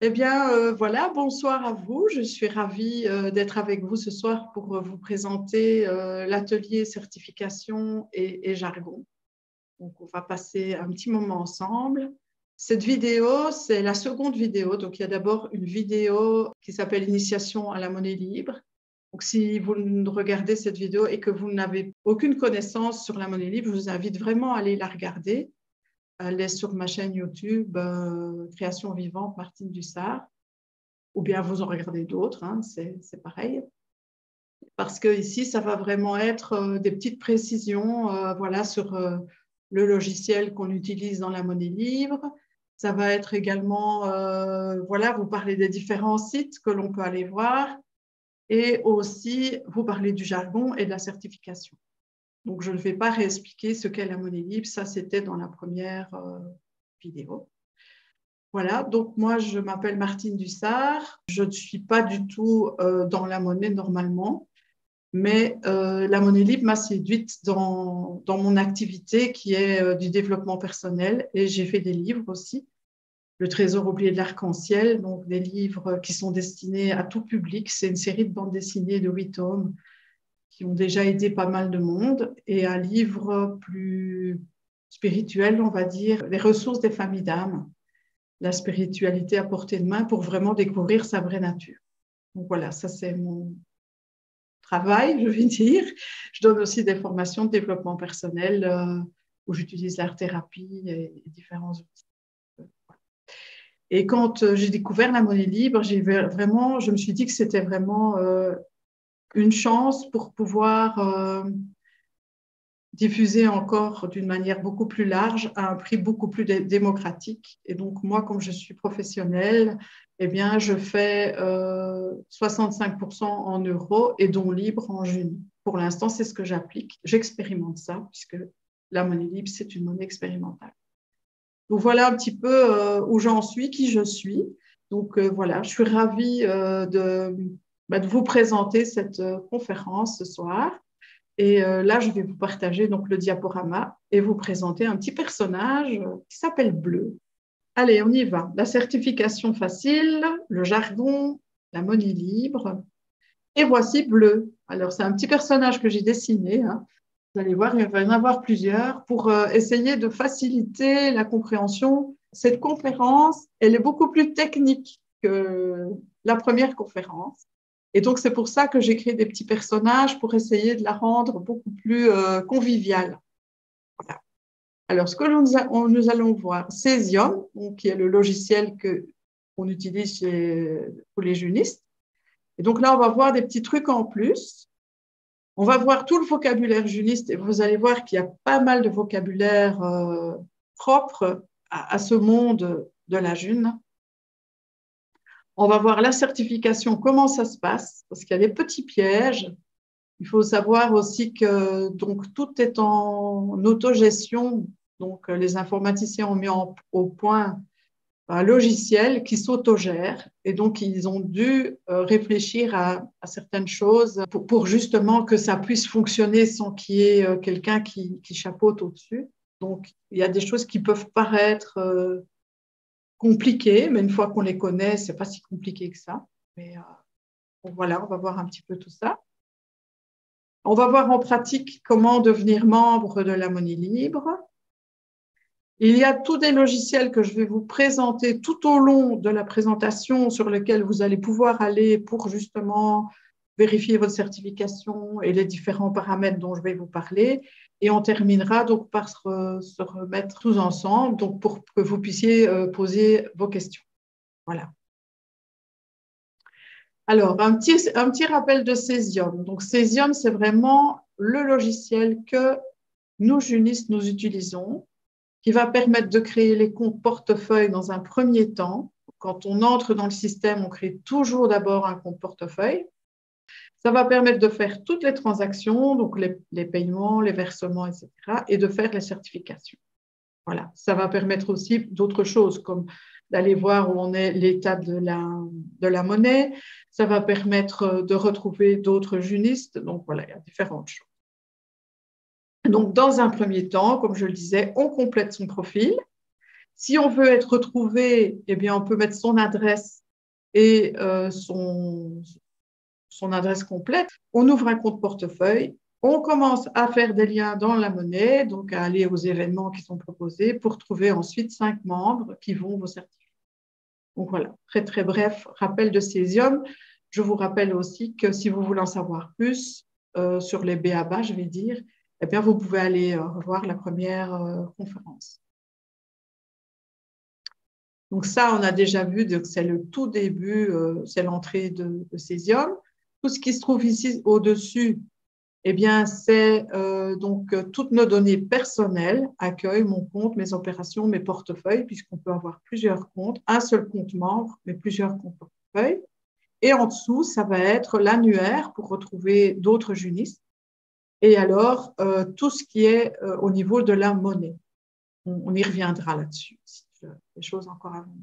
Eh bien, voilà, bonsoir à vous. Je suis ravie d'être avec vous ce soir pour vous présenter l'atelier certification et jargon. Donc, on va passer un petit moment ensemble. Cette vidéo, c'est la seconde vidéo. Donc, il y a d'abord une vidéo qui s'appelle Initiation à la monnaie libre. Donc, si vous regardez cette vidéo et que vous n'avez aucune connaissance sur la monnaie libre, je vous invite vraiment à aller la regarder. Elle est sur ma chaîne YouTube, Création vivante, Martine Dussard. Ou bien vous en regardez d'autres, hein, c'est pareil. Parce que ici, ça va vraiment être des petites précisions voilà, sur le logiciel qu'on utilise dans la monnaie libre. Ça va être également, voilà, vous parler des différents sites que l'on peut aller voir et aussi vous parler du jargon et de la certification. Donc, je ne vais pas réexpliquer ce qu'est la monnaie libre, ça c'était dans la première vidéo. Voilà, donc moi, je m'appelle Martine Dussard. Je ne suis pas du tout dans la monnaie normalement, mais la monnaie libre m'a séduite dans mon activité qui est du développement personnel et j'ai fait des livres aussi. Le Trésor oublié de l'arc-en-ciel, donc des livres qui sont destinés à tout public. C'est une série de bandes dessinées de 8 tomes qui ont déjà aidé pas mal de monde et un livre plus spirituel, on va dire, Les ressources des familles d'âme, la spiritualité à portée de main pour vraiment découvrir sa vraie nature. Donc voilà, ça c'est mon travail, je vais dire. Je donne aussi des formations de développement personnel où j'utilise l'art-thérapie et différents outils. Et quand j'ai découvert la monnaie libre, je me suis dit que c'était vraiment une chance pour pouvoir diffuser encore d'une manière beaucoup plus large à un prix beaucoup plus démocratique. Et donc, moi, comme je suis professionnelle, eh bien, je fais 65% en euros et dons libres en juin. Pour l'instant, c'est ce que j'applique. J'expérimente ça, puisque la monnaie libre, c'est une monnaie expérimentale. Donc, voilà un petit peu où j'en suis, qui je suis. Donc, voilà, je suis ravie de vous présenter cette conférence ce soir. Et là, je vais vous partager donc le diaporama et vous présenter un petit personnage qui s'appelle Bleu. Allez, on y va. La certification facile, le jargon, la monnaie libre. Et voici Bleu. Alors, c'est un petit personnage que j'ai dessiné, hein. Vous allez voir, il va y en avoir plusieurs pour essayer de faciliter la compréhension. Cette conférence, elle est beaucoup plus technique que la première conférence. Et donc, c'est pour ça que j'ai créé des petits personnages pour essayer de la rendre beaucoup plus conviviale. Voilà. Alors, ce que nous allons voir, Cesium, qui est le logiciel qu'on utilise pour les junistes. Et donc là, on va voir des petits trucs en plus. On va voir tout le vocabulaire juniste et vous allez voir qu'il y a pas mal de vocabulaire propre à ce monde de la june. On va voir la certification, comment ça se passe, parce qu'il y a des petits pièges. Il faut savoir aussi que donc, tout est en autogestion. Donc, les informaticiens ont mis au point un logiciel qui s'autogère. Et donc, ils ont dû réfléchir à certaines choses pour justement que ça puisse fonctionner sans qu'il y ait quelqu'un qui chapeaute au-dessus. Donc, il y a des choses qui peuvent paraître compliquées, mais une fois qu'on les connaît, ce n'est pas si compliqué que ça. Mais donc voilà, on va voir un petit peu tout ça. On va voir en pratique comment devenir membre de la monnaie libre. Il y a tous des logiciels que je vais vous présenter tout au long de la présentation sur lesquels vous allez pouvoir aller pour justement vérifier votre certification et les différents paramètres dont je vais vous parler. Et on terminera donc par se remettre tous ensemble donc pour que vous puissiez poser vos questions. Voilà. Alors, un petit rappel de Cesium. Donc, Cesium, c'est vraiment le logiciel que nous, junistes, nous utilisons, qui va permettre de créer les comptes portefeuille dans un premier temps. Quand on entre dans le système, on crée toujours d'abord un compte portefeuille. Ça va permettre de faire toutes les transactions, donc les paiements, les versements, etc., et de faire les certifications. Voilà. Ça va permettre aussi d'autres choses, comme d'aller voir où on est l'état de la monnaie. Ça va permettre de retrouver d'autres junistes. Donc, voilà, il y a différentes choses. Donc, dans un premier temps, comme je le disais, on complète son profil. Si on veut être retrouvé, eh bien, on peut mettre son adresse et son adresse complète. On ouvre un compte portefeuille. On commence à faire des liens dans la monnaie, donc à aller aux événements qui sont proposés pour trouver ensuite 5 membres qui vont vous certifier. Donc voilà, très très bref rappel de Cesium. Je vous rappelle aussi que si vous voulez en savoir plus sur les BABA, je vais dire, eh bien, vous pouvez aller revoir la première conférence. Donc ça, on a déjà vu, c'est le tout début, c'est l'entrée de Cesium. Tout ce qui se trouve ici au-dessus, eh bien, c'est donc toutes nos données personnelles, accueil, mon compte, mes opérations, mes portefeuilles, puisqu'on peut avoir plusieurs comptes, un seul compte membre, mais plusieurs comptes portefeuilles. Et en dessous, ça va être l'annuaire pour retrouver d'autres junistes. Et alors, tout ce qui est au niveau de la monnaie. On y reviendra là-dessus, si des choses encore avant.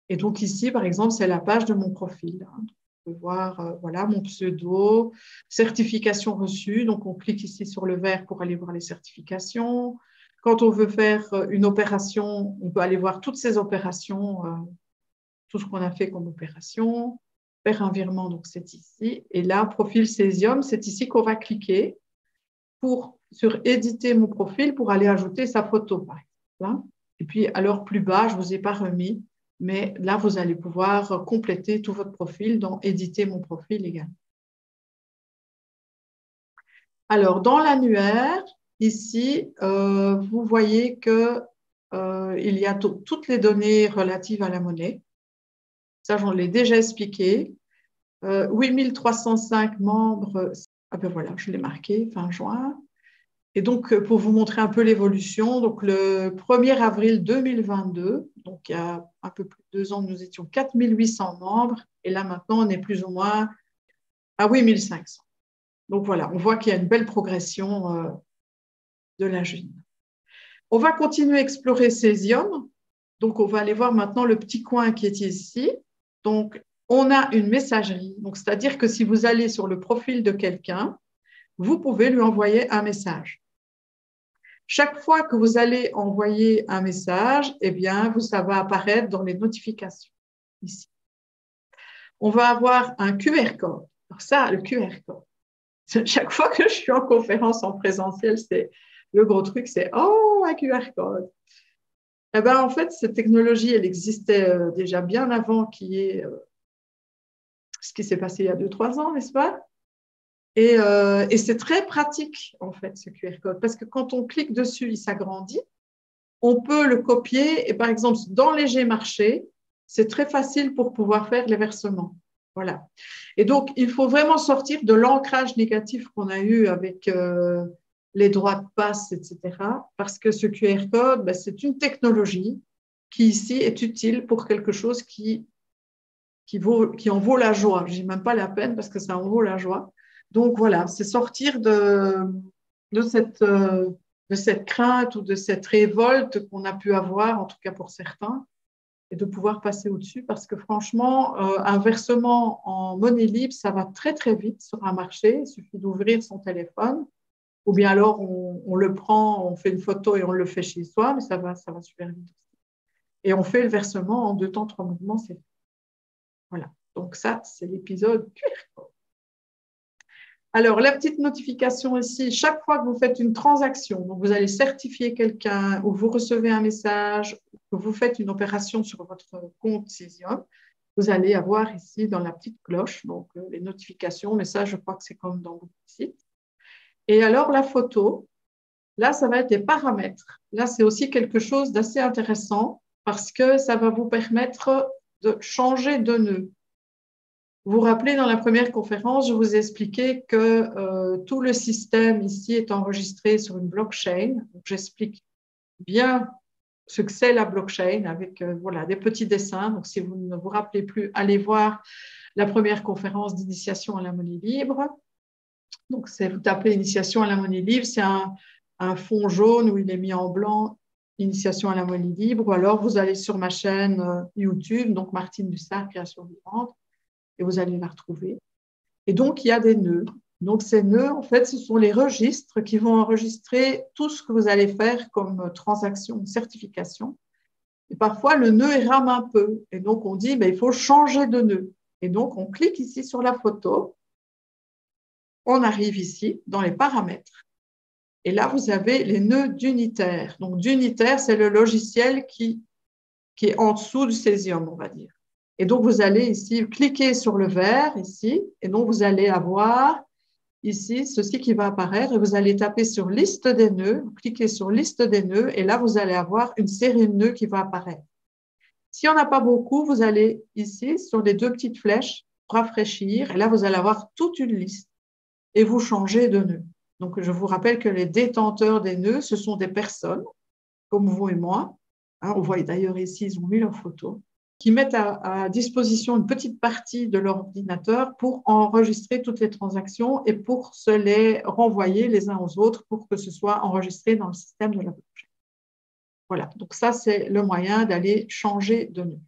Et donc ici, par exemple, c'est la page de mon profil. On peut voir voilà, mon pseudo, certification reçue. Donc, on clique ici sur le vert pour aller voir les certifications. Quand on veut faire une opération, on peut aller voir toutes ces opérations, tout ce qu'on a fait comme opération. Faire un virement, donc c'est ici. Et là, profil Cesium, c'est ici qu'on va cliquer sur éditer mon profil pour aller ajouter sa photo, par exemple. Et puis, alors plus bas, je ne vous ai pas remis, mais là, vous allez pouvoir compléter tout votre profil dans éditer mon profil également. Alors, dans l'annuaire, ici, vous voyez qu'il y a toutes les données relatives à la monnaie. Ça, j'en l'ai déjà expliqué. 8305 membres, ah ben voilà, je l'ai marqué, fin juin. Et donc, pour vous montrer un peu l'évolution, donc le 1er avril 2022, donc il y a un peu plus de 2 ans, nous étions 4800 membres, et là maintenant, on est plus ou moins à 8500. Donc voilà, on voit qu'il y a une belle progression de la June. On va continuer à explorer Cesium. Donc, on va aller voir maintenant le petit coin qui est ici. Donc, on a une messagerie. Donc, c'est-à-dire que si vous allez sur le profil de quelqu'un, vous pouvez lui envoyer un message. Chaque fois que vous allez envoyer un message, eh bien, ça va apparaître dans les notifications ici. On va avoir un QR code. Alors ça, le QR code. Chaque fois que je suis en conférence en présentiel, c'est le gros truc, c'est « Oh, un QR code !» Eh bien, en fait, cette technologie, elle existait déjà bien avant qu'il y ait ce qui s'est passé il y a 2-3 ans, n'est-ce pas? Et c'est très pratique, en fait, ce QR code, parce que quand on clique dessus, il s'agrandit. On peut le copier et, par exemple, dans les Gmarché, c'est très facile pour pouvoir faire les versements. Voilà. Et donc, il faut vraiment sortir de l'ancrage négatif qu'on a eu avec les droits de passe, etc. Parce que ce QR code, ben, c'est une technologie qui, ici, est utile pour quelque chose qui en vaut la joie. Je ne dis même pas la peine parce que ça en vaut la joie. Donc, voilà, c'est sortir de cette crainte ou de cette révolte qu'on a pu avoir, en tout cas pour certains, et de pouvoir passer au-dessus parce que franchement, un versement en monnaie libre, ça va très, très vite sur un marché. Il suffit d'ouvrir son téléphone ou bien alors on le prend, on fait une photo et on le fait chez soi, mais ça va super vite aussi. Et on fait le versement en 2 temps, 3 mouvements, c'est fait. Voilà. Donc ça, c'est l'épisode QR. Alors, la petite notification ici, chaque fois que vous faites une transaction, donc vous allez certifier quelqu'un ou vous recevez un message, ou que vous faites une opération sur votre compte Cesium, vous allez avoir ici dans la petite cloche, donc les notifications, mais ça, je crois que c'est comme dans beaucoup de sites. Et alors, la photo, là, ça va être des paramètres. Là, c'est aussi quelque chose d'assez intéressant parce que ça va vous permettre de changer de nœud. Vous vous rappelez, dans la première conférence, je vous ai expliqué que tout le système ici est enregistré sur une blockchain. J'explique bien ce que c'est la blockchain avec voilà, des petits dessins. Donc, si vous ne vous rappelez plus, allez voir la première conférence d'initiation à la monnaie libre. Donc, vous tapez initiation à la monnaie libre, c'est un fond jaune où il est mis en blanc, initiation à la monnaie libre. Ou alors, vous allez sur ma chaîne YouTube, donc Martine Dussard, Création vivante. Et vous allez la retrouver. Et donc, il y a des nœuds. Donc, ces nœuds, en fait, ce sont les registres qui vont enregistrer tout ce que vous allez faire comme transaction, certification. Et parfois, le nœud il rame un peu. Et donc, on dit, il faut changer de nœud. Et donc, on clique ici sur la photo. On arrive ici dans les paramètres. Et là, vous avez les nœuds d'unitaire. Donc, d'unitaire, c'est le logiciel qui est en dessous du césium, on va dire. Et donc, vous allez ici cliquer sur le vert, ici. Et donc, vous allez avoir ici ceci qui va apparaître. Et vous allez taper sur liste des nœuds. Vous cliquez sur liste des nœuds. Et là, vous allez avoir une série de nœuds qui va apparaître. Si on n'a pas beaucoup, vous allez ici sur les deux petites flèches, rafraîchir. Et là, vous allez avoir toute une liste. Et vous changez de nœud. Donc, je vous rappelle que les détenteurs des nœuds, ce sont des personnes, comme vous et moi. Hein, on voit d'ailleurs ici, ils ont mis leurs photos, qui mettent à disposition une petite partie de leur ordinateur pour enregistrer toutes les transactions et pour se les renvoyer les uns aux autres pour que ce soit enregistré dans le système de la blockchain. Voilà, donc ça, c'est le moyen d'aller changer de nœud.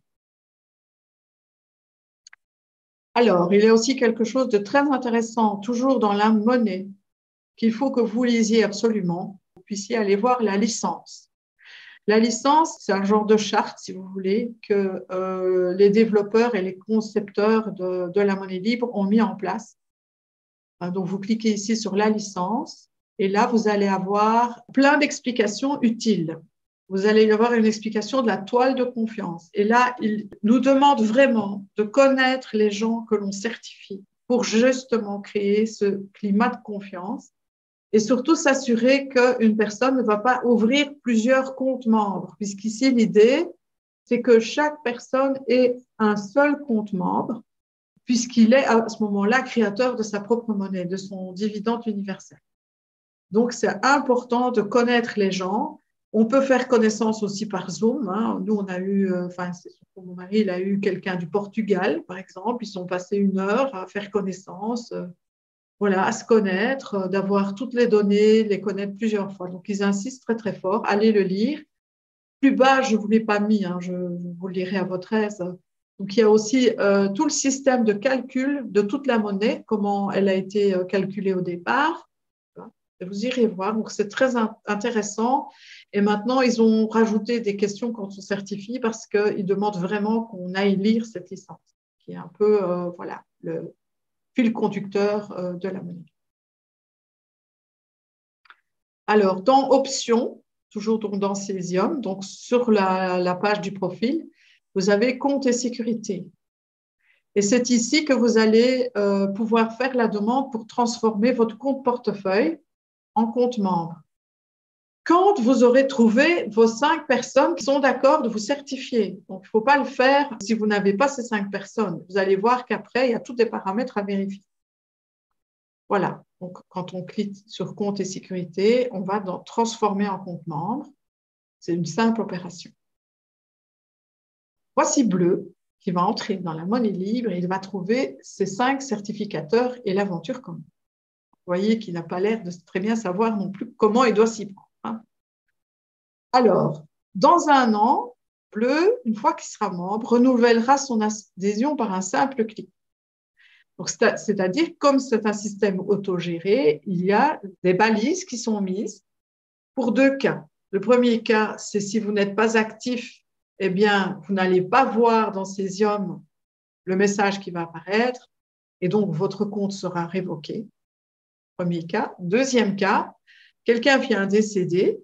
Alors, il y a aussi quelque chose de très intéressant, toujours dans la monnaie, qu'il faut que vous lisiez absolument, que vous puissiez aller voir la licence. La licence, c'est un genre de charte, si vous voulez, que les développeurs et les concepteurs de la monnaie libre ont mis en place. Donc, vous cliquez ici sur la licence et là, vous allez avoir plein d'explications utiles. Vous allez y avoir une explication de la toile de confiance. Et là, il nous demande vraiment de connaître les gens que l'on certifie pour justement créer ce climat de confiance. Et surtout s'assurer qu'une personne ne va pas ouvrir plusieurs comptes membres, puisqu'ici, l'idée, c'est que chaque personne ait un seul compte membre, puisqu'il est à ce moment-là créateur de sa propre monnaie, de son dividende universel. Donc, c'est important de connaître les gens. On peut faire connaissance aussi par Zoom. Hein. Nous, on a eu, mon mari, il a eu quelqu'un du Portugal, par exemple. Ils sont passés 1 heure à faire connaissance. Voilà, à se connaître, d'avoir toutes les données, les connaître plusieurs fois. Donc, ils insistent très, très fort. Allez le lire. Plus bas, je ne vous l'ai pas mis, hein, je vous le lirai à votre aise. Donc, il y a aussi tout le système de calcul de toute la monnaie, comment elle a été calculée au départ. Et vous irez voir. Donc, c'est très intéressant. Et maintenant, ils ont rajouté des questions quand on certifie parce qu'ils demandent vraiment qu'on aille lire cette licence, qui est un peu, voilà, le fil conducteur de la monnaie. Alors, dans Options, toujours donc dans Cesium, donc sur la page du profil, vous avez Compte et sécurité. Et c'est ici que vous allez pouvoir faire la demande pour transformer votre compte portefeuille en compte membre. Quand vous aurez trouvé vos 5 personnes qui sont d'accord de vous certifier, donc il ne faut pas le faire si vous n'avez pas ces 5 personnes. Vous allez voir qu'après, il y a tous des paramètres à vérifier. Voilà, donc quand on clique sur compte et sécurité, on va dans transformer en compte membre. C'est une simple opération. Voici Bleu qui va entrer dans la monnaie libre et il va trouver ses 5 certificateurs et l'aventure commune. Vous voyez qu'il n'a pas l'air de très bien savoir non plus comment il doit s'y prendre. Hein. Alors, dans 1 an, Bleu, une fois qu'il sera membre, renouvellera son adhésion par un simple clic. C'est-à-dire, comme c'est un système autogéré, il y a des balises qui sont mises pour 2 cas. Le premier cas, c'est si vous n'êtes pas actif, eh bien, vous n'allez pas voir dans Cesium le message qui va apparaître et donc votre compte sera révoqué. Premier cas. Deuxième cas, quelqu'un vient décéder,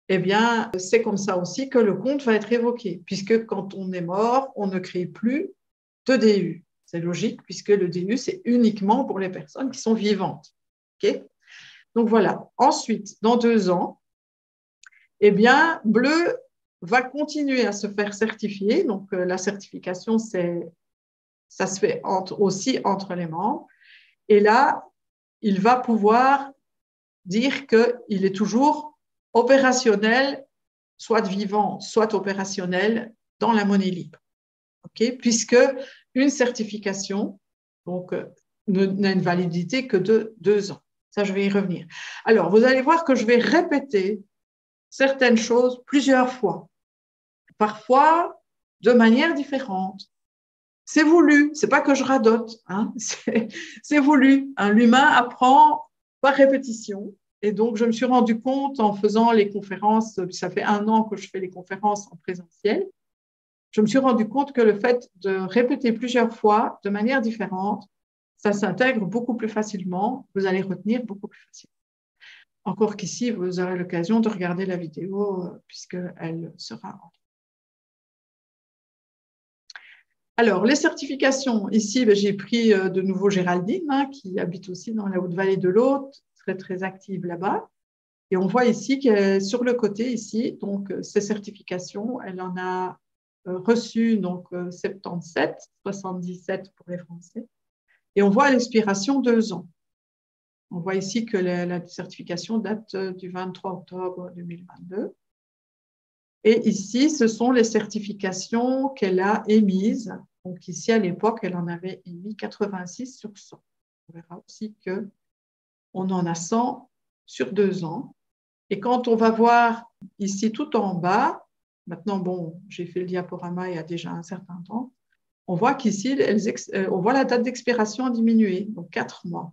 eh bien, c'est comme ça aussi que le compte va être révoqué, puisque quand on est mort, on ne crée plus de DU. C'est logique, puisque le DU, c'est uniquement pour les personnes qui sont vivantes. Okay. Donc voilà. Ensuite, dans 2 ans, eh bien, Bleu va continuer à se faire certifier. Donc, la certification, ça se fait aussi entre les membres. Et là, il va pouvoir dire qu'il est toujours opérationnel, soit vivant, soit opérationnel dans la monnaie libre. Okay. Puisque une certification donc, n'a une validité que de 2 ans. Ça, je vais y revenir. Alors, vous allez voir que je vais répéter certaines choses plusieurs fois, parfois de manière différente. C'est voulu, c'est pas que je radote, hein, c'est voulu. Hein. L'humain apprend par répétition. Et donc, je me suis rendu compte en faisant les conférences, ça fait 1 an que je fais les conférences en présentiel, je me suis rendu compte que le fait de répéter plusieurs fois de manière différente, ça s'intègre beaucoup plus facilement, vous allez retenir beaucoup plus facilement. Encore qu'ici, vous aurez l'occasion de regarder la vidéo puisqu'elle sera en ligne. Alors, les certifications, ici, j'ai pris de nouveau Géraldine, hein, qui habite aussi dans la Haute-Vallée de l'Aude, très, très active là-bas. Et on voit ici que sur le côté, ici, donc, ces certifications, elle en a reçu donc 77, 77 pour les Français. Et on voit à l'expiration 2 ans. On voit ici que la certification date du 23 octobre 2022. Et ici, ce sont les certifications qu'elle a émises. Donc ici, à l'époque, elle en avait émis 86 sur 100. On verra aussi qu'on en a 100 sur 2 ans. Et quand on va voir ici tout en bas, maintenant, bon, j'ai fait le diaporama il y a déjà un certain temps, on voit qu'ici, on voit la date d'expiration diminuer, donc 4 mois.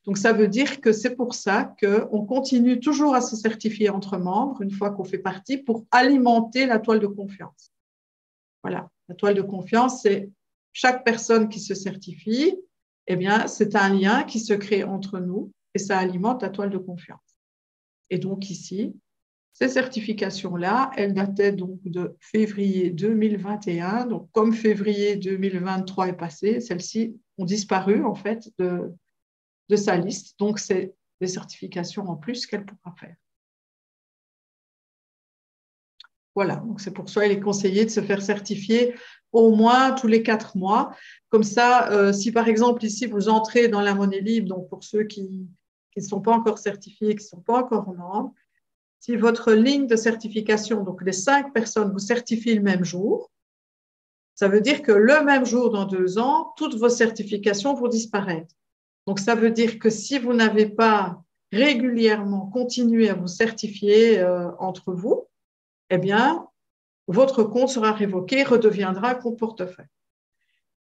Donc, ça veut dire que c'est pour ça qu'on continue toujours à se certifier entre membres, une fois qu'on fait partie, pour alimenter la toile de confiance. Voilà, la toile de confiance, c'est chaque personne qui se certifie, eh bien, c'est un lien qui se crée entre nous et ça alimente la toile de confiance. Et donc ici, ces certifications-là, elles dataient donc de février 2021. Donc, comme février 2023 est passé, celles-ci ont disparu en fait de sa liste. Donc, c'est des certifications en plus qu'elle pourra faire. Voilà, donc c'est pour ça qu'il est conseillé de se faire certifier au moins tous les 4 mois. Comme ça, si par exemple ici vous entrez dans la monnaie libre, donc pour ceux qui ne sont pas encore certifiés, qui ne sont pas encore membres, si votre ligne de certification, donc les 5 personnes vous certifient le même jour, ça veut dire que le même jour, dans 2 ans, toutes vos certifications vont disparaître. Donc, ça veut dire que si vous n'avez pas régulièrement continué à vous certifier entre vous, eh bien, votre compte sera révoqué et redeviendra un compte portefeuille.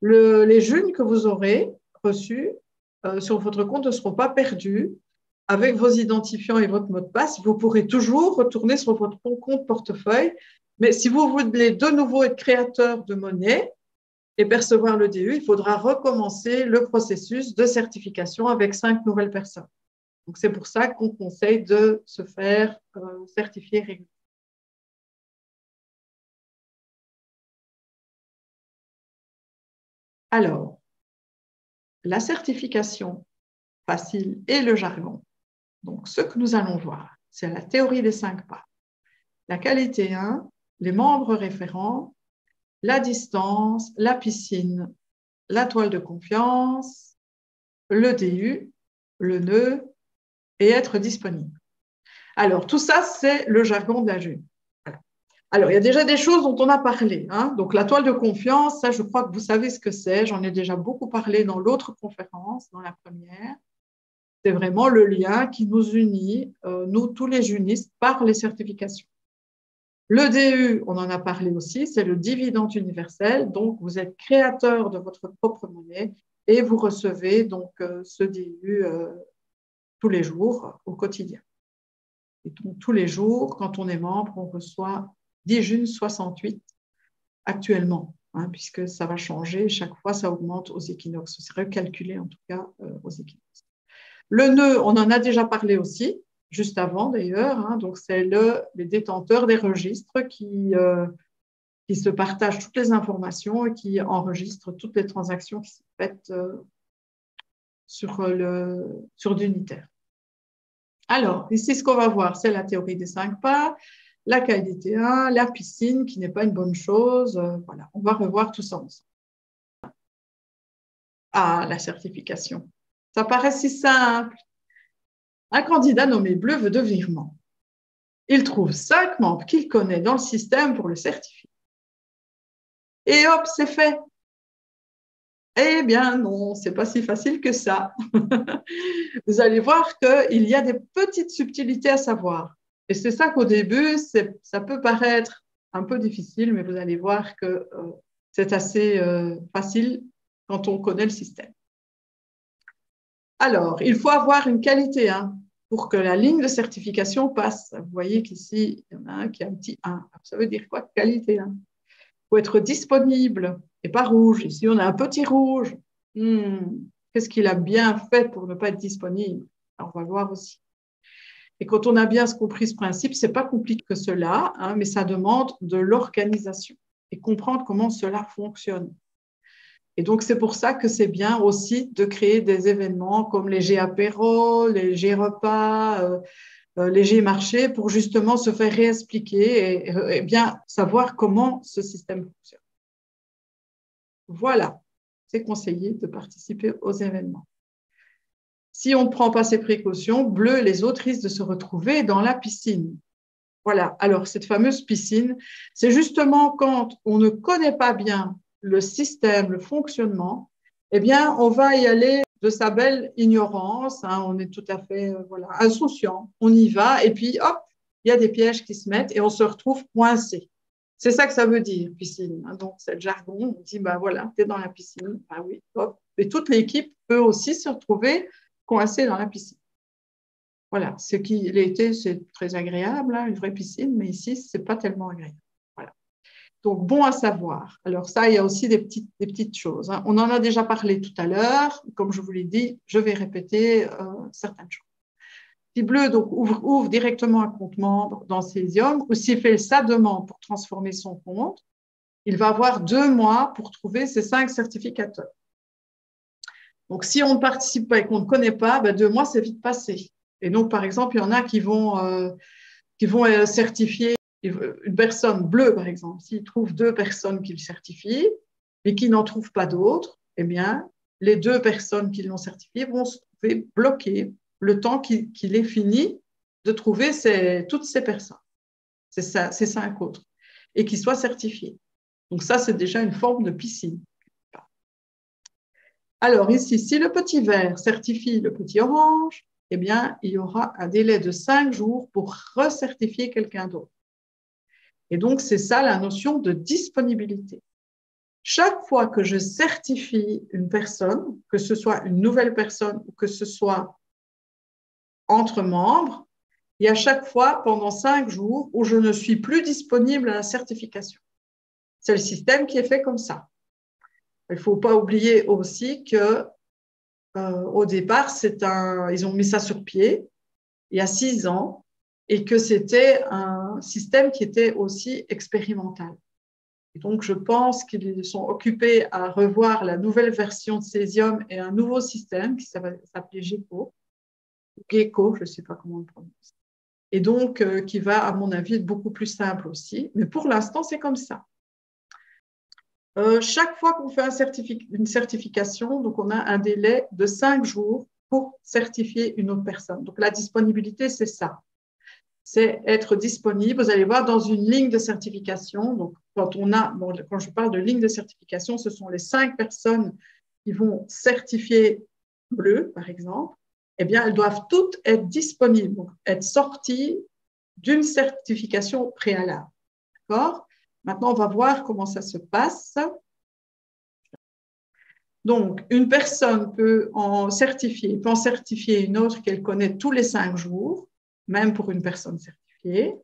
Les jeunes que vous aurez reçus sur votre compte ne seront pas perdus. Avec vos identifiants et votre mot de passe, vous pourrez toujours retourner sur votre compte portefeuille. Mais si vous voulez de nouveau être créateur de monnaie et percevoir le DU, il faudra recommencer le processus de certification avec 5 nouvelles personnes. Donc, c'est pour ça qu'on conseille de se faire certifier régulièrement. Alors, la certification facile et le jargon. Donc, ce que nous allons voir, c'est la théorie des 5 pas. La qualité 1, les membres référents, la distance, la piscine, la toile de confiance, le DU, le nœud et être disponible. Alors, tout ça, c'est le jargon de la June. Voilà. Alors, il y a déjà des choses dont on a parlé. Hein. Donc, la toile de confiance, ça, je crois que vous savez ce que c'est. J'en ai déjà beaucoup parlé dans l'autre conférence, dans la première. C'est vraiment le lien qui nous unit, nous, tous les junistes, par les certifications. Le DU, on en a parlé aussi, c'est le dividende universel. Donc, vous êtes créateur de votre propre monnaie et vous recevez donc ce DU tous les jours au quotidien. Et donc, tous les jours, quand on est membre, on reçoit 10 June 68 actuellement, hein, puisque ça va changer. Chaque fois, ça augmente aux équinoxes. C'est recalculé en tout cas aux équinoxes. Le nœud, on en a déjà parlé aussi, juste avant d'ailleurs. Hein, donc, c'est les détenteurs des registres qui se partagent toutes les informations et qui enregistrent toutes les transactions qui sont faites sur d'unitaire. Alors, ici, ce qu'on va voir, c'est la théorie des 5 pas, la qualité 1, la piscine, qui n'est pas une bonne chose. Voilà, on va revoir tout ça ensemble. Ah, la certification. Ça paraît si simple. Un candidat nommé Bleu veut devenir membre. Il trouve 5 membres qu'il connaît dans le système pour le certifier. Et hop, c'est fait. Eh bien non, c'est pas si facile que ça. Vous allez voir qu'il y a des petites subtilités à savoir. Et c'est ça qu'au début, ça peut paraître un peu difficile, mais vous allez voir que C'est assez facile quand on connaît le système. Alors, il faut avoir une qualité 1 pour que la ligne de certification passe. Vous voyez qu'ici, il y en a un qui a un petit 1. Ça veut dire quoi, qualité 1? Il faut être disponible et pas rouge. Ici, on a un petit rouge. Qu'est-ce qu'il a bien fait pour ne pas être disponible? Alors, on va voir aussi. Et quand on a bien compris ce principe, ce n'est pas compliqué que cela, hein, mais ça demande de l'organisation et comprendre comment cela fonctionne. Et donc, c'est pour ça que c'est bien aussi de créer des événements comme les G-apéros, les G-repas, les G-marchés pour justement se faire réexpliquer et bien savoir comment ce système fonctionne. Voilà, c'est conseillé de participer aux événements. Si on ne prend pas ces précautions, bleu, les autres risquent de se retrouver dans la piscine. Voilà, alors cette fameuse piscine, c'est justement quand on ne connaît pas bien le système, le fonctionnement, eh bien, on va y aller de sa belle ignorance, hein, on est tout à fait insouciant, on y va et puis hop, il y a des pièges qui se mettent et on se retrouve coincé. C'est ça que ça veut dire, piscine. Hein. Donc, c'est le jargon, on dit, bah voilà, tu es dans la piscine, bah oui, hop. Et toute l'équipe peut aussi se retrouver coincée dans la piscine. Voilà, l'été, c'est très agréable, hein, une vraie piscine, mais ici, ce n'est pas tellement agréable. Voilà. Donc, bon à savoir. Alors ça, il y a aussi des petites choses. Hein. On en a déjà parlé tout à l'heure. Comme je vous l'ai dit, je vais répéter certaines choses. Si bleu donc, ouvre directement un compte membre dans Cesium, ou s'il fait sa demande pour transformer son compte, il va avoir 2 mois pour trouver ses 5 certificateurs. Donc, si on ne participe pas et qu'on ne connaît pas, 2 mois, c'est vite passé. Et donc, par exemple, il y en a qui vont certifier une personne bleue, par exemple. S'ils trouvent 2 personnes qui le certifient et qui n'en trouvent pas d'autres, eh bien, les 2 personnes qui l'ont certifié vont se trouver bloquées le temps qu'il ait fini de trouver toutes ces personnes. C'est 5 autres. Et qu'ils soient certifiés. Donc ça, c'est déjà une forme de piscine. Alors ici, si le petit vert certifie le petit orange, eh bien, il y aura un délai de 5 jours pour recertifier quelqu'un d'autre. Et donc, c'est ça la notion de disponibilité. Chaque fois que je certifie une personne, que ce soit une nouvelle personne ou que ce soit entre membres, il y a chaque fois pendant 5 jours où je ne suis plus disponible à la certification. C'est le système qui est fait comme ça. Il ne faut pas oublier aussi que au départ, ils ont mis ça sur pied il y a 6 ans et que c'était un système qui était aussi expérimental. Et donc, je pense qu'ils sont occupés à revoir la nouvelle version de Cesium et un nouveau système qui s'appelait Gecko, je ne sais pas comment on le prononce, et donc qui va, à mon avis, être beaucoup plus simple aussi. Mais pour l'instant, c'est comme ça. Chaque fois qu'on fait une certification, donc on a un délai de 5 jours pour certifier une autre personne. Donc la disponibilité, c'est ça. C'est être disponible. Vous allez voir dans une ligne de certification. Donc quand je parle de ligne de certification, ce sont les 5 personnes qui vont certifier bleu, par exemple. Eh bien, elles doivent toutes être disponibles, donc être sorties d'une certification préalable. D'accord ? Maintenant, on va voir comment ça se passe. Donc, une personne peut en certifier une autre qu'elle connaît tous les 5 jours, même pour une personne certifiée,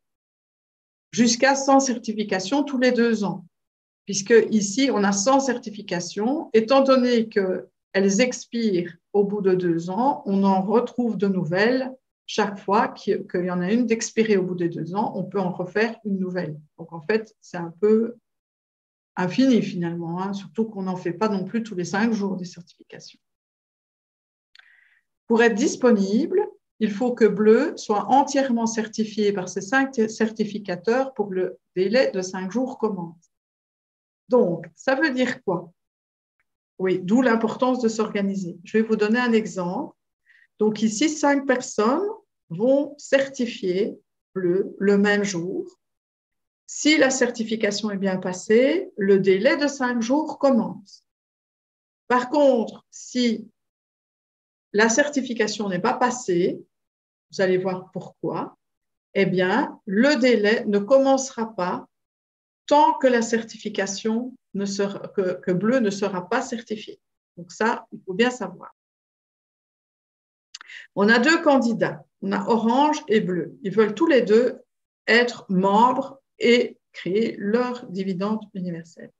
jusqu'à 100 certifications tous les 2 ans. Puisque ici, on a 100 certifications. Étant donné qu'elles expirent au bout de 2 ans, on en retrouve de nouvelles. Chaque fois qu'il y en a une d'expirer au bout des 2 ans, on peut en refaire une nouvelle. Donc, en fait, c'est un peu infini finalement, hein, surtout qu'on n'en fait pas non plus tous les 5 jours des certifications. Pour être disponible, il faut que bleu soit entièrement certifié par ces 5 certificateurs pour que le délai de 5 jours commence. Donc, ça veut dire quoi? Oui, d'où l'importance de s'organiser. Je vais vous donner un exemple. Donc ici, 5 personnes vont certifier bleu le même jour. Si la certification est bien passée, le délai de 5 jours commence. Par contre, si la certification n'est pas passée, vous allez voir pourquoi, eh bien, le délai ne commencera pas tant que la certification que bleu ne sera pas certifié. Donc ça, il faut bien savoir. On a deux candidats, on a orange et bleu. Ils veulent tous les deux être membres et créer leur dividende universel.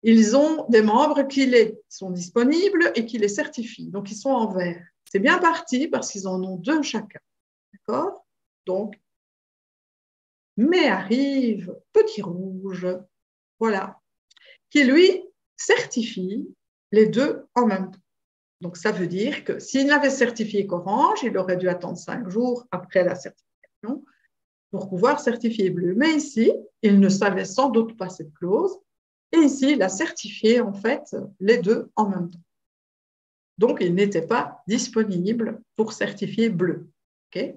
Ils ont des membres qui sont disponibles et qui les certifient, donc ils sont en vert. C'est bien parti parce qu'ils en ont deux chacun. D'accord? Donc, mais arrive petit rouge, voilà, qui lui certifie les deux en même temps. Donc, ça veut dire que s'il n'avait certifié qu'orange, il aurait dû attendre 5 jours après la certification pour pouvoir certifier bleu. Mais ici, il ne savait sans doute pas cette clause. Et ici, il a certifié en fait les deux en même temps. Donc, il n'était pas disponible pour certifier bleu. Okay?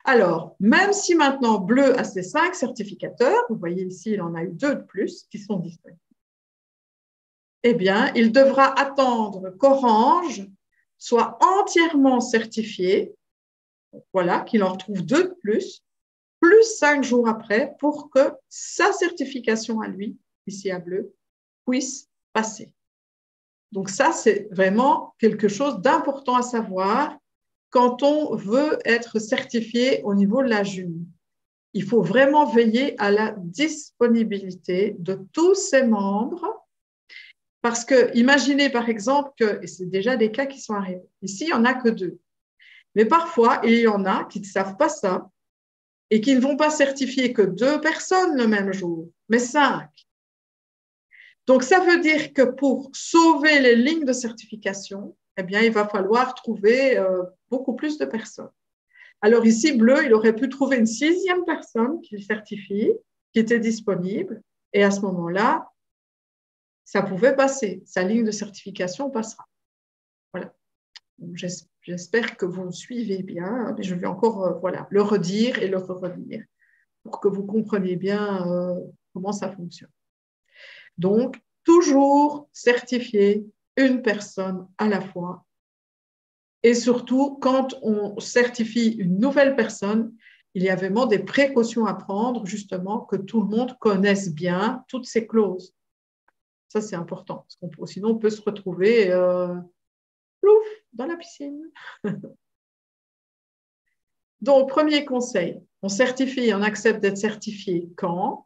Alors, même si maintenant bleu a ses 5 certificateurs, vous voyez ici, il en a eu 2 de plus qui sont disponibles, eh bien, il devra attendre qu'orange soit entièrement certifié, voilà, qu'il en retrouve 2 de plus 5 jours après, pour que sa certification à lui, ici à bleu, puisse passer. Donc ça, c'est vraiment quelque chose d'important à savoir quand on veut être certifié au niveau de la JUM. Il faut vraiment veiller à la disponibilité de tous ses membres parce que imaginez par exemple que, et c'est déjà des cas qui sont arrivés, ici il n'y en a que 2, mais parfois il y en a qui ne savent pas ça et qui ne vont pas certifier que 2 personnes le même jour, mais 5. Donc, ça veut dire que pour sauver les lignes de certification, eh bien, il va falloir trouver beaucoup plus de personnes. Alors ici, bleu, il aurait pu trouver une 6e personne qu'il certifie, qui était disponible, et à ce moment-là, ça pouvait passer. Sa ligne de certification passera. Voilà. J'espère que vous me suivez bien. Je vais encore voilà, le redire et le redire pour que vous compreniez bien comment ça fonctionne. Donc, toujours certifier une personne à la fois. Et surtout, quand on certifie une nouvelle personne, il y a vraiment des précautions à prendre, justement, que tout le monde connaisse bien toutes ces clauses. Ça, c'est important, parce sinon, on peut se retrouver plouf, dans la piscine. Donc, premier conseil, on certifie, on accepte d'être certifié quand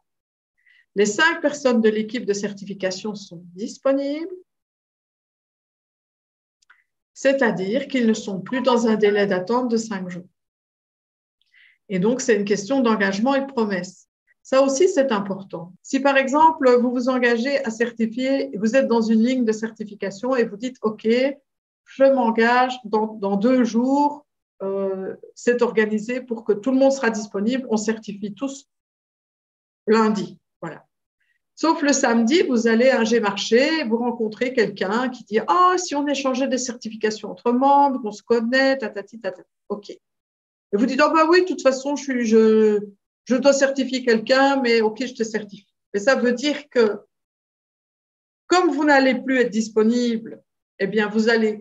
les 5 personnes de l'équipe de certification sont disponibles, c'est-à-dire qu'ils ne sont plus dans un délai d'attente de 5 jours. Et donc, c'est une question d'engagement et de promesse. Ça aussi, c'est important. Si, par exemple, vous vous engagez à certifier, vous êtes dans une ligne de certification et vous dites, OK, je m'engage dans 2 jours, c'est organisé pour que tout le monde sera disponible, on certifie tous lundi. Voilà. Sauf le samedi, vous allez à un G-Marché, vous rencontrez quelqu'un qui dit « Ah, si on échangeait des certifications entre membres, on se connaît, tatati, tatati. » OK. Et vous dites « Oh, bah oui, de toute façon, je dois certifier quelqu'un, mais OK, je te certifie. » Et ça veut dire que comme vous n'allez plus être disponible, eh bien,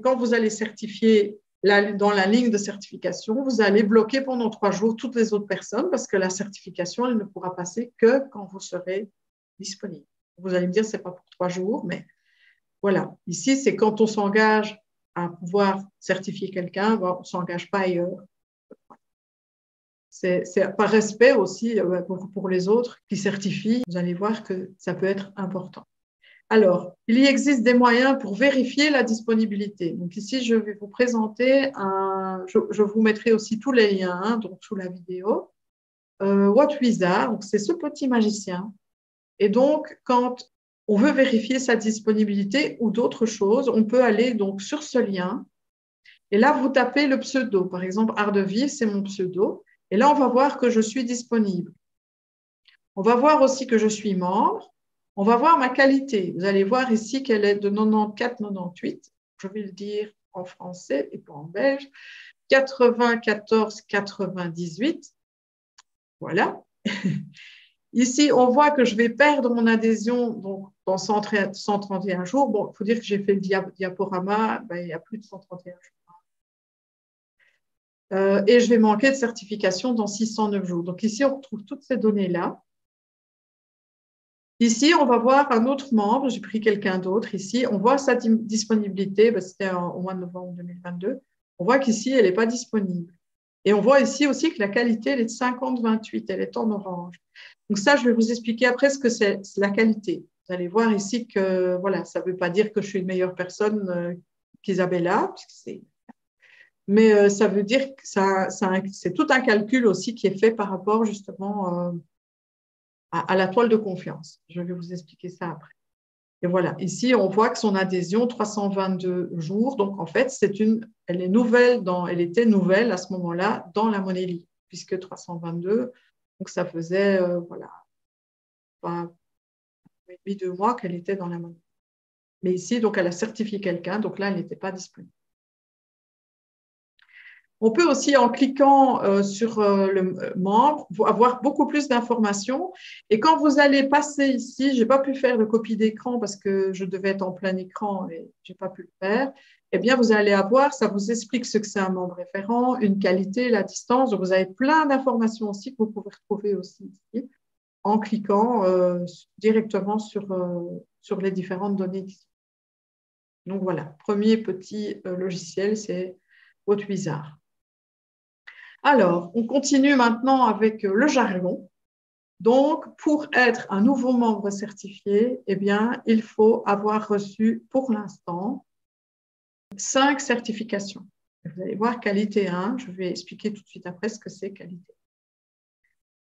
quand vous allez certifier dans la ligne de certification, vous allez bloquer pendant 3 jours toutes les autres personnes parce que la certification, elle ne pourra passer que quand vous serez disponible. Vous allez me dire, ce n'est pas pour 3 jours, mais voilà. Ici, c'est quand on s'engage à pouvoir certifier quelqu'un, on ne s'engage pas ailleurs. C'est par respect aussi pour les autres qui certifient. Vous allez voir que ça peut être important. Alors, il y existe des moyens pour vérifier la disponibilité. Donc ici, je vais vous présenter je vous mettrai aussi tous les liens donc sous la vidéo. WhatWizard, c'est ce petit magicien. Et donc, quand on veut vérifier sa disponibilité ou d'autres choses, on peut aller donc sur ce lien. Et là, vous tapez le pseudo. Par exemple, Art de Vivre, c'est mon pseudo. Et là, on va voir que je suis disponible. On va voir aussi que je suis membre. On va voir ma qualité. Vous allez voir ici qu'elle est de 94-98. Je vais le dire en français et pas en belge. 94-98. Voilà. Ici, on voit que je vais perdre mon adhésion donc, dans 131 jours. Bon, il faut dire que j'ai fait le diaporama, il y a plus de 131 jours. Et je vais manquer de certification dans 609 jours. Donc ici, on retrouve toutes ces données-là. Ici, on va voir un autre membre. J'ai pris quelqu'un d'autre ici. On voit sa disponibilité. Ben, c'était au mois de novembre 2022. On voit qu'ici, elle n'est pas disponible. Et on voit ici aussi que la qualité, elle est de 50-28. Elle est en orange. Donc ça, je vais vous expliquer après ce que c'est la qualité. Vous allez voir ici que voilà, ça ne veut pas dire que je suis une meilleure personne qu'Isabella, mais ça veut dire que c'est tout un calcul aussi qui est fait par rapport justement à la toile de confiance. Je vais vous expliquer ça après. Et voilà, ici, on voit que son adhésion, 322 jours. Donc, en fait, elle était nouvelle à ce moment-là dans la monnaie libre, puisque 322, donc ça faisait, voilà, pas 2 mois qu'elle était dans la monnaie. Mais ici, donc, elle a certifié quelqu'un, donc là, elle n'était pas disponible. On peut aussi, en cliquant sur le membre, avoir beaucoup plus d'informations. Et quand vous allez passer ici, je n'ai pas pu faire de copie d'écran parce que je devais être en plein écran et je n'ai pas pu le faire, eh bien, vous allez avoir, ça vous explique ce que c'est un membre référent, une qualité, la distance. Donc, vous avez plein d'informations aussi que vous pouvez retrouver aussi ici en cliquant directement sur les différentes données. Donc, voilà, premier petit logiciel, c'est WhatWizard. Alors, on continue maintenant avec le jargon. Donc, pour être un nouveau membre certifié, eh bien, il faut avoir reçu pour l'instant 5 certifications. Vous allez voir qualité 1, je vais expliquer tout de suite après ce que c'est qualité.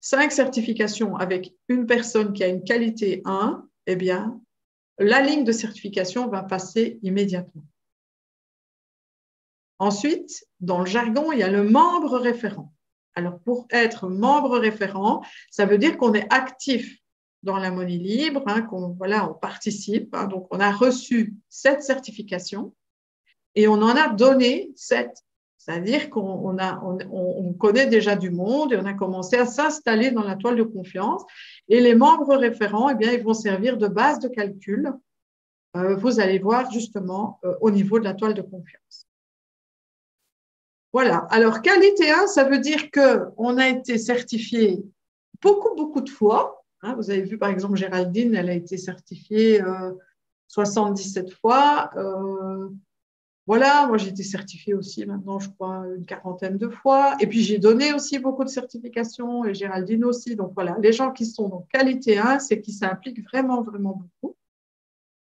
5 certifications avec une personne qui a une qualité 1, eh bien, la ligne de certification va passer immédiatement. Ensuite, dans le jargon, il y a le membre référent. Alors, pour être membre référent, ça veut dire qu'on est actif dans la monnaie libre, on participe. Donc, on a reçu 7 certifications et on en a donné 7. C'est-à-dire qu'on connaît déjà du monde et on a commencé à s'installer dans la toile de confiance. Et les membres référents, eh bien, ils vont servir de base de calcul. Vous allez voir justement au niveau de la toile de confiance. Voilà. Alors, qualité 1, ça veut dire qu'on a été certifié beaucoup de fois. Vous avez vu, par exemple, Géraldine, elle a été certifiée 77 fois. Voilà, moi, j'ai été certifiée aussi maintenant, je crois, une 40aine de fois. Et puis, j'ai donné aussi beaucoup de certifications et Géraldine aussi. Donc, voilà, les gens qui sont dans qualité 1, c'est qu'ils s'impliquent vraiment beaucoup.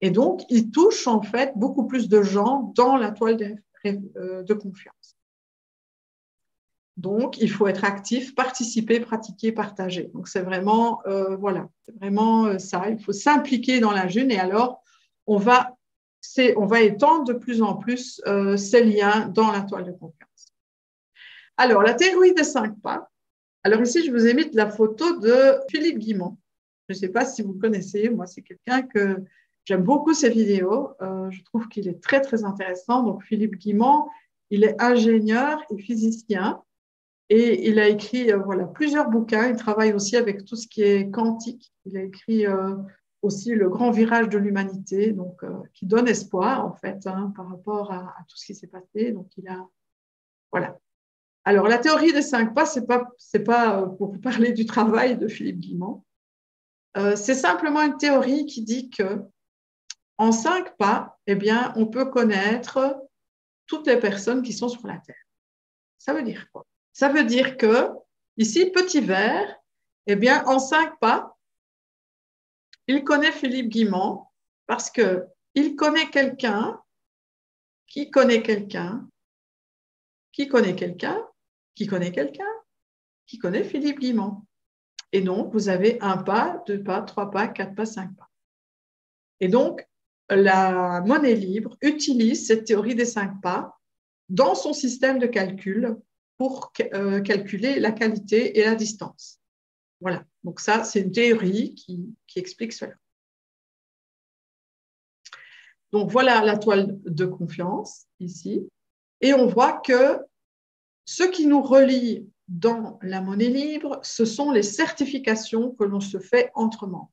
Et donc, ils touchent, en fait, beaucoup plus de gens dans la toile de confiance. Donc, il faut être actif, participer, pratiquer, partager. Donc, c'est vraiment, ça. Il faut s'impliquer dans la June et alors, on va étendre de plus en plus ces liens dans la toile de confiance. Alors, la théorie des 5 pas. Alors, ici, je vous ai mis la photo de Philippe Guimont. Je ne sais pas si vous le connaissez. Moi, c'est quelqu'un que j'aime beaucoup ses vidéos. Je trouve qu'il est très, très intéressant. Donc, Philippe Guimont, il est ingénieur et physicien. Et il a écrit plusieurs bouquins. Il travaille aussi avec tout ce qui est quantique. Il a écrit aussi Le Grand Virage de l'Humanité, donc qui donne espoir en fait par rapport à tout ce qui s'est passé. Donc voilà. Alors la théorie des 5 pas, c'est pas pour parler du travail de Philippe Guimont. C'est simplement une théorie qui dit que en 5 pas, eh bien, on peut connaître toutes les personnes qui sont sur la Terre. Ça veut dire quoi? Ça veut dire que, ici, petit vert, eh bien, en 5 pas, il connaît Philippe Guimont parce qu'il connaît quelqu'un qui connaît quelqu'un qui connaît quelqu'un qui connaît quelqu'un qui connaît Philippe Guimont. Et donc, vous avez 1 pas, 2 pas, 3 pas, 4 pas, 5 pas. Et donc, la monnaie libre utilise cette théorie des 5 pas dans son système de calcul pour calculer la qualité et la distance. Voilà, donc ça, c'est une théorie qui explique cela. Donc voilà la toile de confiance ici. Et on voit que ce qui nous relie dans la monnaie libre, ce sont les certifications que l'on se fait entre membres.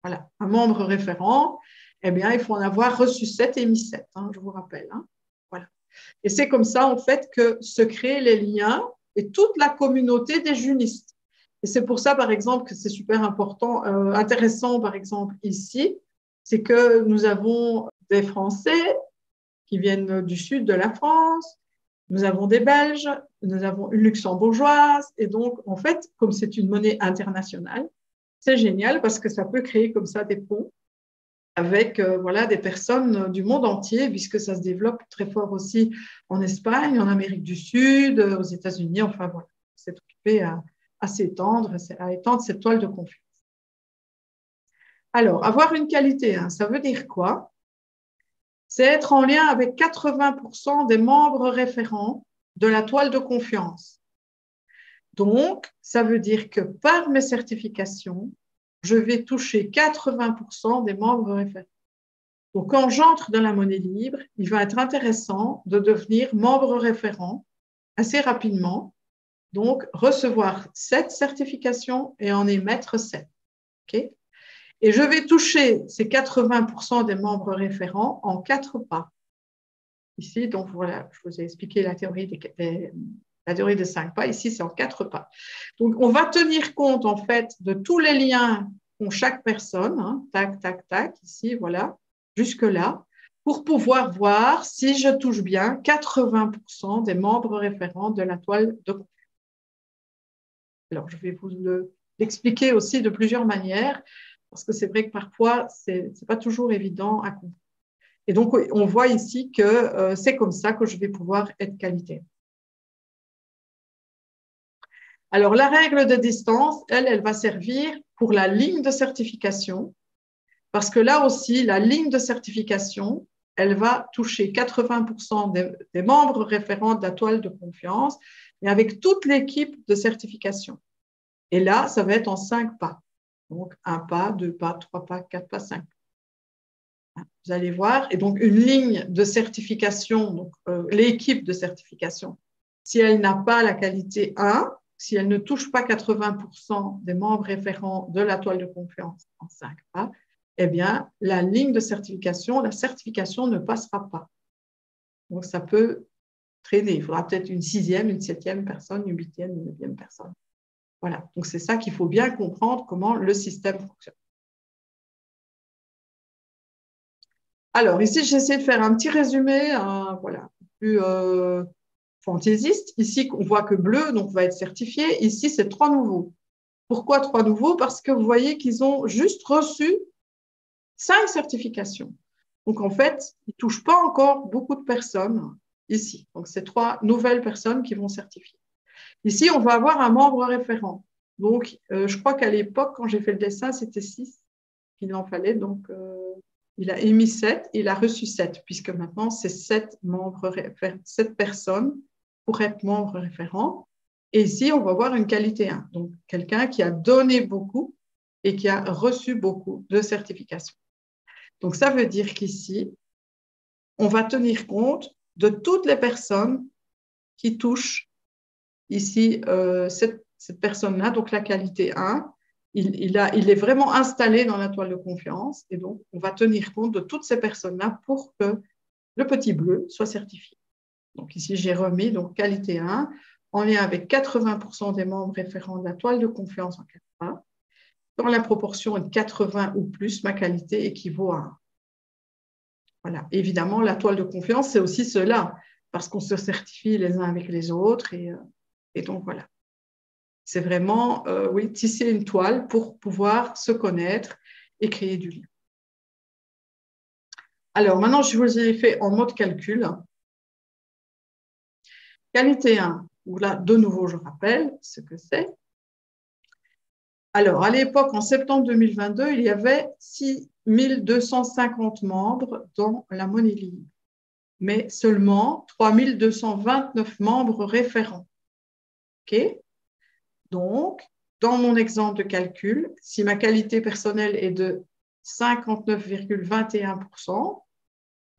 Voilà, un membre référent, eh bien, il faut en avoir reçu 7 et mis 7, je vous rappelle. Voilà. Et c'est comme ça, en fait, que se créent les liens et toute la communauté des junistes. Et c'est pour ça, par exemple, que c'est super important, intéressant, par exemple, ici, c'est que nous avons des Français qui viennent du sud de la France, nous avons des Belges, nous avons une luxembourgeoise. Et donc, en fait, comme c'est une monnaie internationale, c'est génial parce que ça peut créer comme ça des ponts avec voilà, des personnes du monde entier, puisque ça se développe très fort aussi en Espagne, en Amérique du Sud, aux États-Unis. Enfin, voilà, c'est occupé à s'étendre, à étendre cette toile de confiance. Alors, avoir une qualité 1, ça veut dire quoi? C'est être en lien avec 80% des membres référents de la toile de confiance. Donc, ça veut dire que par mes certifications, je vais toucher 80% des membres référents. Donc, quand j'entre dans la monnaie libre, il va être intéressant de devenir membre référent assez rapidement. Donc, recevoir 7 certifications et en émettre 7. Okay? Et je vais toucher ces 80% des membres référents en 4 pas. Ici, donc voilà, je vous ai expliqué la théorie des 5 pas. Ici, c'est en 4 pas. Donc, on va tenir compte, en fait, de tous les liens qu'ont chaque personne. Hein, tac, tac, tac, ici, voilà, jusque-là, pour pouvoir voir si je touche bien 80% des membres référents de la toile de confiance. Alors, je vais vous l'expliquer aussi de plusieurs manières, parce que c'est vrai que parfois, ce n'est pas toujours évident à comprendre. Et donc, on voit ici que c'est comme ça que je vais pouvoir être qualité. Alors, la règle de distance, elle va servir pour la ligne de certification, parce que là aussi, la ligne de certification, elle va toucher 80% des membres référents de la toile de confiance, et avec toute l'équipe de certification. Et là, ça va être en 5 pas. Donc, 1 pas, 2 pas, 3 pas, 4 pas, 5 pas. Vous allez voir. Et donc, une ligne de certification, donc l'équipe de certification, si elle n'a pas la qualité 1, si elle ne touche pas 80% des membres référents de la toile de confiance en 5 pas, eh bien, la ligne de certification, la certification ne passera pas. Donc, ça peut traîner. Il faudra peut-être une 6e, une 7e personne, une 8e, une 9e personne. Voilà, donc c'est ça qu'il faut bien comprendre comment le système fonctionne. Alors, ici, j'essaie de faire un petit résumé, voilà, plus fantaisiste. Ici, on voit que bleu, donc, va être certifié. Ici, c'est 3 nouveaux. Pourquoi 3 nouveaux? Parce que vous voyez qu'ils ont juste reçu 5 certifications. Donc, en fait, ils ne touchent pas encore beaucoup de personnes ici. Donc, c'est 3 nouvelles personnes qui vont certifier. Ici, on va avoir un membre référent. Donc, je crois qu'à l'époque, quand j'ai fait le dessin, c'était 6 qu'il en fallait. Donc, il a émis 7, il a reçu 7, puisque maintenant, c'est 7 personnes pour être membre référent. Et ici, on va voir une qualité 1. Donc, quelqu'un qui a donné beaucoup et qui a reçu beaucoup de certifications. Donc, ça veut dire qu'ici, on va tenir compte de toutes les personnes qui touchent ici cette personne-là, donc la qualité 1. Il est vraiment installé dans la toile de confiance et donc on va tenir compte de toutes ces personnes-là pour que le petit bleu soit certifié. Donc ici, j'ai remis donc qualité 1 en lien avec 80% des membres référents de la toile de confiance en 4 pas. Dans la proportion de 80 ou plus, ma qualité équivaut à 1. Voilà. Évidemment, la toile de confiance, c'est aussi cela, parce qu'on se certifie les uns avec les autres et donc voilà. C'est vraiment, oui, tisser une toile pour pouvoir se connaître et créer du lien. Alors, maintenant, je vous ai fait en mode calcul. Qualité 1, où là, de nouveau, je rappelle ce que c'est. Alors, à l'époque, en septembre 2022, il y avait 6 250 membres dans la monnaie libre, mais seulement 3 229 membres référents. OK? Donc, dans mon exemple de calcul, si ma qualité personnelle est de 59,21%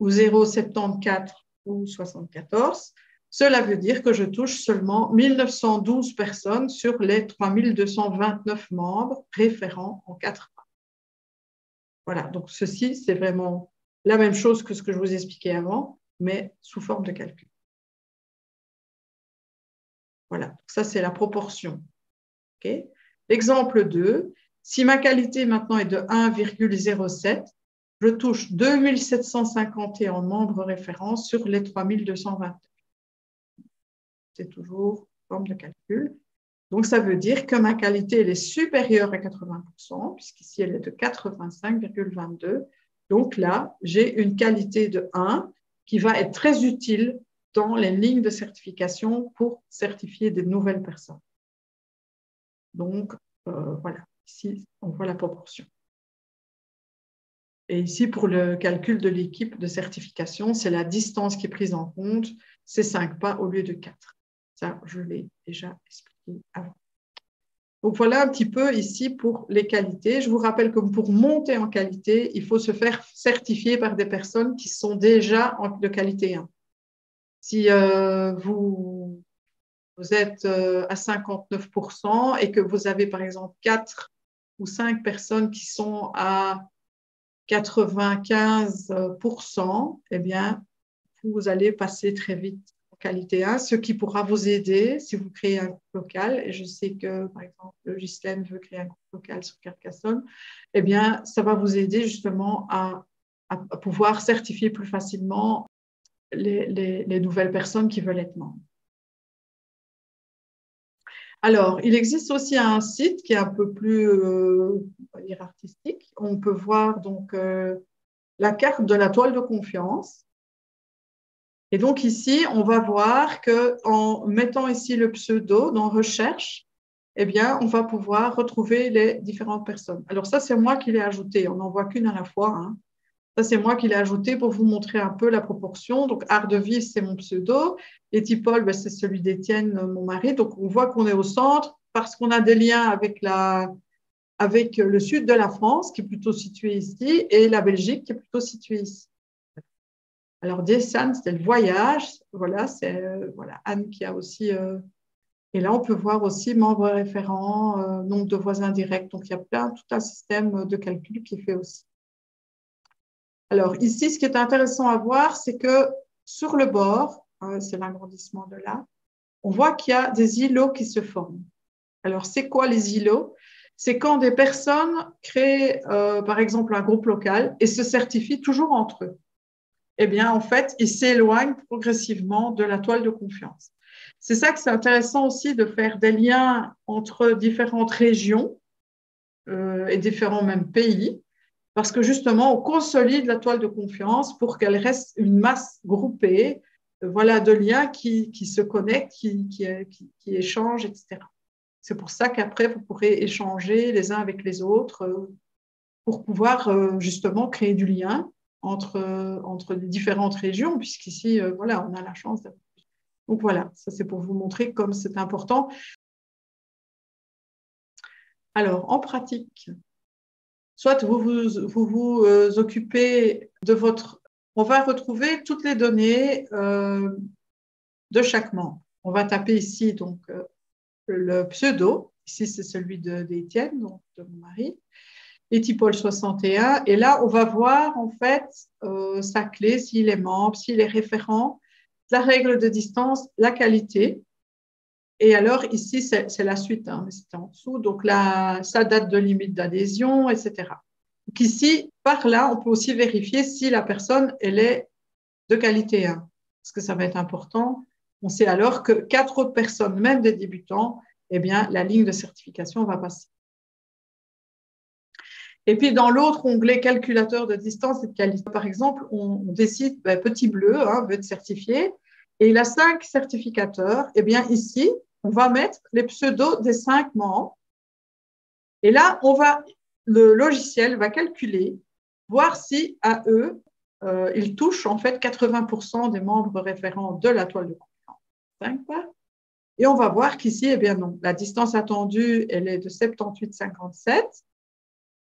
ou 0,74 ou 74, cela veut dire que je touche seulement 1912 personnes sur les 3229 membres référents en 4 pas. Voilà, donc ceci, c'est vraiment la même chose que ce que je vous expliquais avant, mais sous forme de calcul. Voilà, ça c'est la proportion. Okay? Exemple 2, si ma qualité maintenant est de 1,07, je touche 2751 membres référents sur les 3220. C'est toujours forme de calcul. Donc, ça veut dire que ma qualité elle est supérieure à 80%, puisqu'ici, elle est de 85,22. Donc là, j'ai une qualité de 1 qui va être très utile dans les lignes de certification pour certifier des nouvelles personnes. Donc, voilà, ici, on voit la proportion. Et ici, pour le calcul de l'équipe de certification, c'est la distance qui est prise en compte, c'est 5 pas au lieu de 4. Ça, je l'ai déjà expliqué avant. Donc, voilà un petit peu ici pour les qualités. Je vous rappelle que pour monter en qualité, il faut se faire certifier par des personnes qui sont déjà de qualité 1. Si vous êtes à 59% et que vous avez, par exemple, 4 ou 5 personnes qui sont à 95%, eh bien, vous allez passer très vite en qualité 1, ce qui pourra vous aider si vous créez un groupe local. Et je sais que, par exemple, Ghislaine veut créer un groupe local sur Carcassonne. Eh bien, ça va vous aider justement à pouvoir certifier plus facilement les nouvelles personnes qui veulent être membres. Alors, il existe aussi un site qui est un peu plus on va dire artistique. On peut voir donc la carte de la toile de confiance. Et donc ici, on va voir qu'en mettant ici le pseudo dans recherche, eh bien, on va pouvoir retrouver les différentes personnes. Alors ça, c'est moi qui l'ai ajouté. On n'en voit qu'une à la fois. Hein. Ça, c'est moi qui l'ai ajouté pour vous montrer un peu la proportion. Donc, Art de Vivre, c'est mon pseudo. Et Tipol, ben, c'est celui d'Étienne, mon mari. Donc, on voit qu'on est au centre parce qu'on a des liens avec le sud de la France, qui est plutôt situé ici, et la Belgique, qui est plutôt située ici. Alors, Dessan, c'était le voyage. Voilà, c'est voilà, Anne qui a aussi… et là, on peut voir aussi membres référents, nombre de voisins directs. Donc, il y a tout un système de calcul qui est fait aussi. Alors, ici, ce qui est intéressant à voir, c'est que sur le bord, c'est l'agrandissement de là, on voit qu'il y a des îlots qui se forment. Alors, c'est quoi les îlots? C'est quand des personnes créent, par exemple, un groupe local et se certifient toujours entre eux. Eh bien, en fait, ils s'éloignent progressivement de la toile de confiance. C'est ça que c'est intéressant aussi de faire des liens entre différentes régions et différents même pays, parce que justement, on consolide la toile de confiance pour qu'elle reste une masse groupée, voilà, de liens qui se connectent, qui échangent, etc. C'est pour ça qu'après, vous pourrez échanger les uns avec les autres pour pouvoir justement créer du lien entre les différentes régions, puisqu'ici, voilà, on a la chance d'avoir. Donc voilà, ça c'est pour vous montrer comme c'est important. Alors, en pratique, soit vous vous occupez de votre… On va retrouver toutes les données de chaque membre. On va taper ici donc le pseudo. Ici, c'est celui d'Étienne, donc de mon mari. Etipol 61. Et là, on va voir en fait sa clé, s'il est membre, s'il est référent, la règle de distance, la qualité. Et alors, ici, c'est la suite, hein, mais c'était en dessous. Donc là, sa date de limite d'adhésion, etc. Donc ici, par là, on peut aussi vérifier si la personne, elle est de qualité 1. Parce que ça va être important. On sait alors que 4 autres personnes, même des débutants, eh bien, la ligne de certification va passer. Et puis, dans l'autre onglet calculateur de distance et de qualité, par exemple, on décide, petit bleu, hein, veut être certifié, et il a 5 certificateurs. Eh bien, ici, on va mettre les pseudos des 5 membres. Et là, le logiciel va calculer, voir si à eux, ils touchent en fait 80% des membres référents de la toile de confiance. 5 pas. Et on va voir qu'ici, eh bien non, la distance attendue, elle est de 78,57.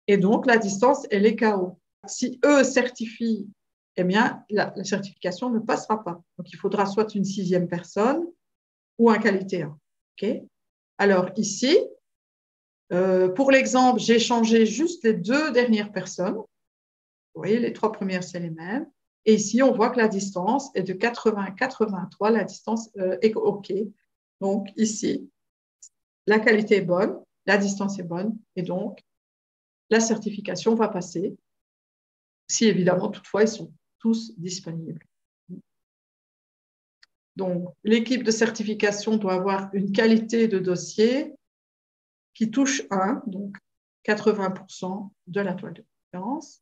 Et donc, la distance, elle est KO. Si eux certifient, eh bien, la certification ne passera pas. Donc, il faudra soit une 6e personne ou un qualité 1. Okay. Alors, ici, pour l'exemple, j'ai changé juste les 2 dernières personnes. Vous voyez, les 3 premières, c'est les mêmes. Et ici, on voit que la distance est de 80-83. La distance est OK. Donc, ici, la qualité est bonne. la distance est bonne et donc la certification va passer si évidemment toutefois ils sont tous disponibles. Donc, l'équipe de certification doit avoir une qualité de dossier qui touche 1, donc 80% de la toile de confiance.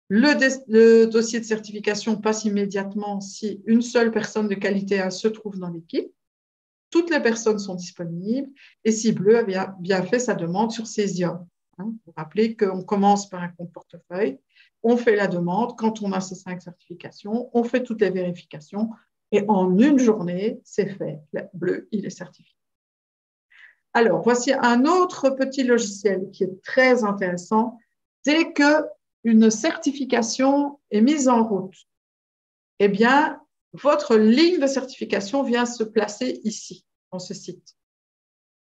Le dossier de certification passe immédiatement si une seule personne de qualité 1 se trouve dans l'équipe. Toutes les personnes sont disponibles et si Bleu a bien fait sa demande sur Cesium. Vous vous rappelez qu'on commence par un compte portefeuille, on fait la demande, quand on a ces 5 certifications, on fait toutes les vérifications et en une journée, c'est fait. Bleu, il est certifié. Alors, voici un autre petit logiciel qui est très intéressant. Dès qu'une certification est mise en route, eh bien, votre ligne de certification vient se placer ici, dans ce site.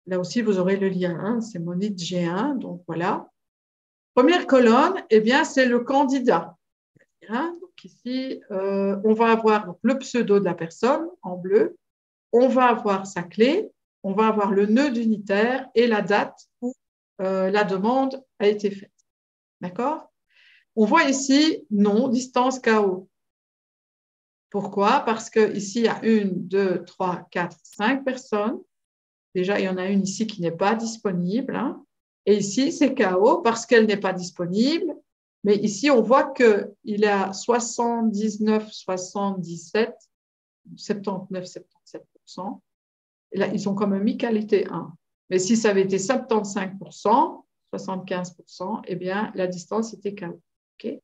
Là aussi, vous aurez le lien, hein, c'est Monit G1, donc voilà. Première colonne, eh bien, c'est le candidat. Donc ici, on va avoir donc, le pseudo de la personne en bleu, on va avoir sa clé, on va avoir le nœud d'unitaire et la date où la demande a été faite. D'accord? On voit ici nom, distance, KO. Pourquoi? Parce qu'ici, il y a 1, 2, 3, 4, 5 personnes. Déjà, il y en a une ici qui n'est pas disponible. Hein. Et ici, c'est KO parce qu'elle n'est pas disponible. Mais ici, on voit qu'il y a 79, 77, 79, 77%. Et là, ils ont quand même mis qualité 1. Mais si ça avait été 75%, 75%, eh bien, la distance était KO. Okay?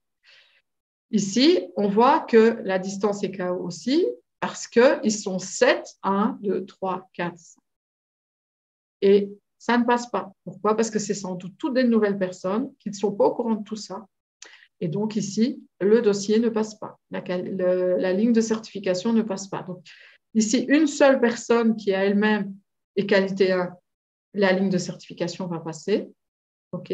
Ici, on voit que la distance est KO aussi parce qu'ils sont 7, 1, 2, 3, 4, 5. Et ça ne passe pas. Pourquoi? Parce que c'est sans doute toutes des nouvelles personnes qui ne sont pas au courant de tout ça. Et donc ici, le dossier ne passe pas. La ligne de certification ne passe pas. Donc ici, une seule personne qui a elle-même est qualité 1, la ligne de certification va passer. OK?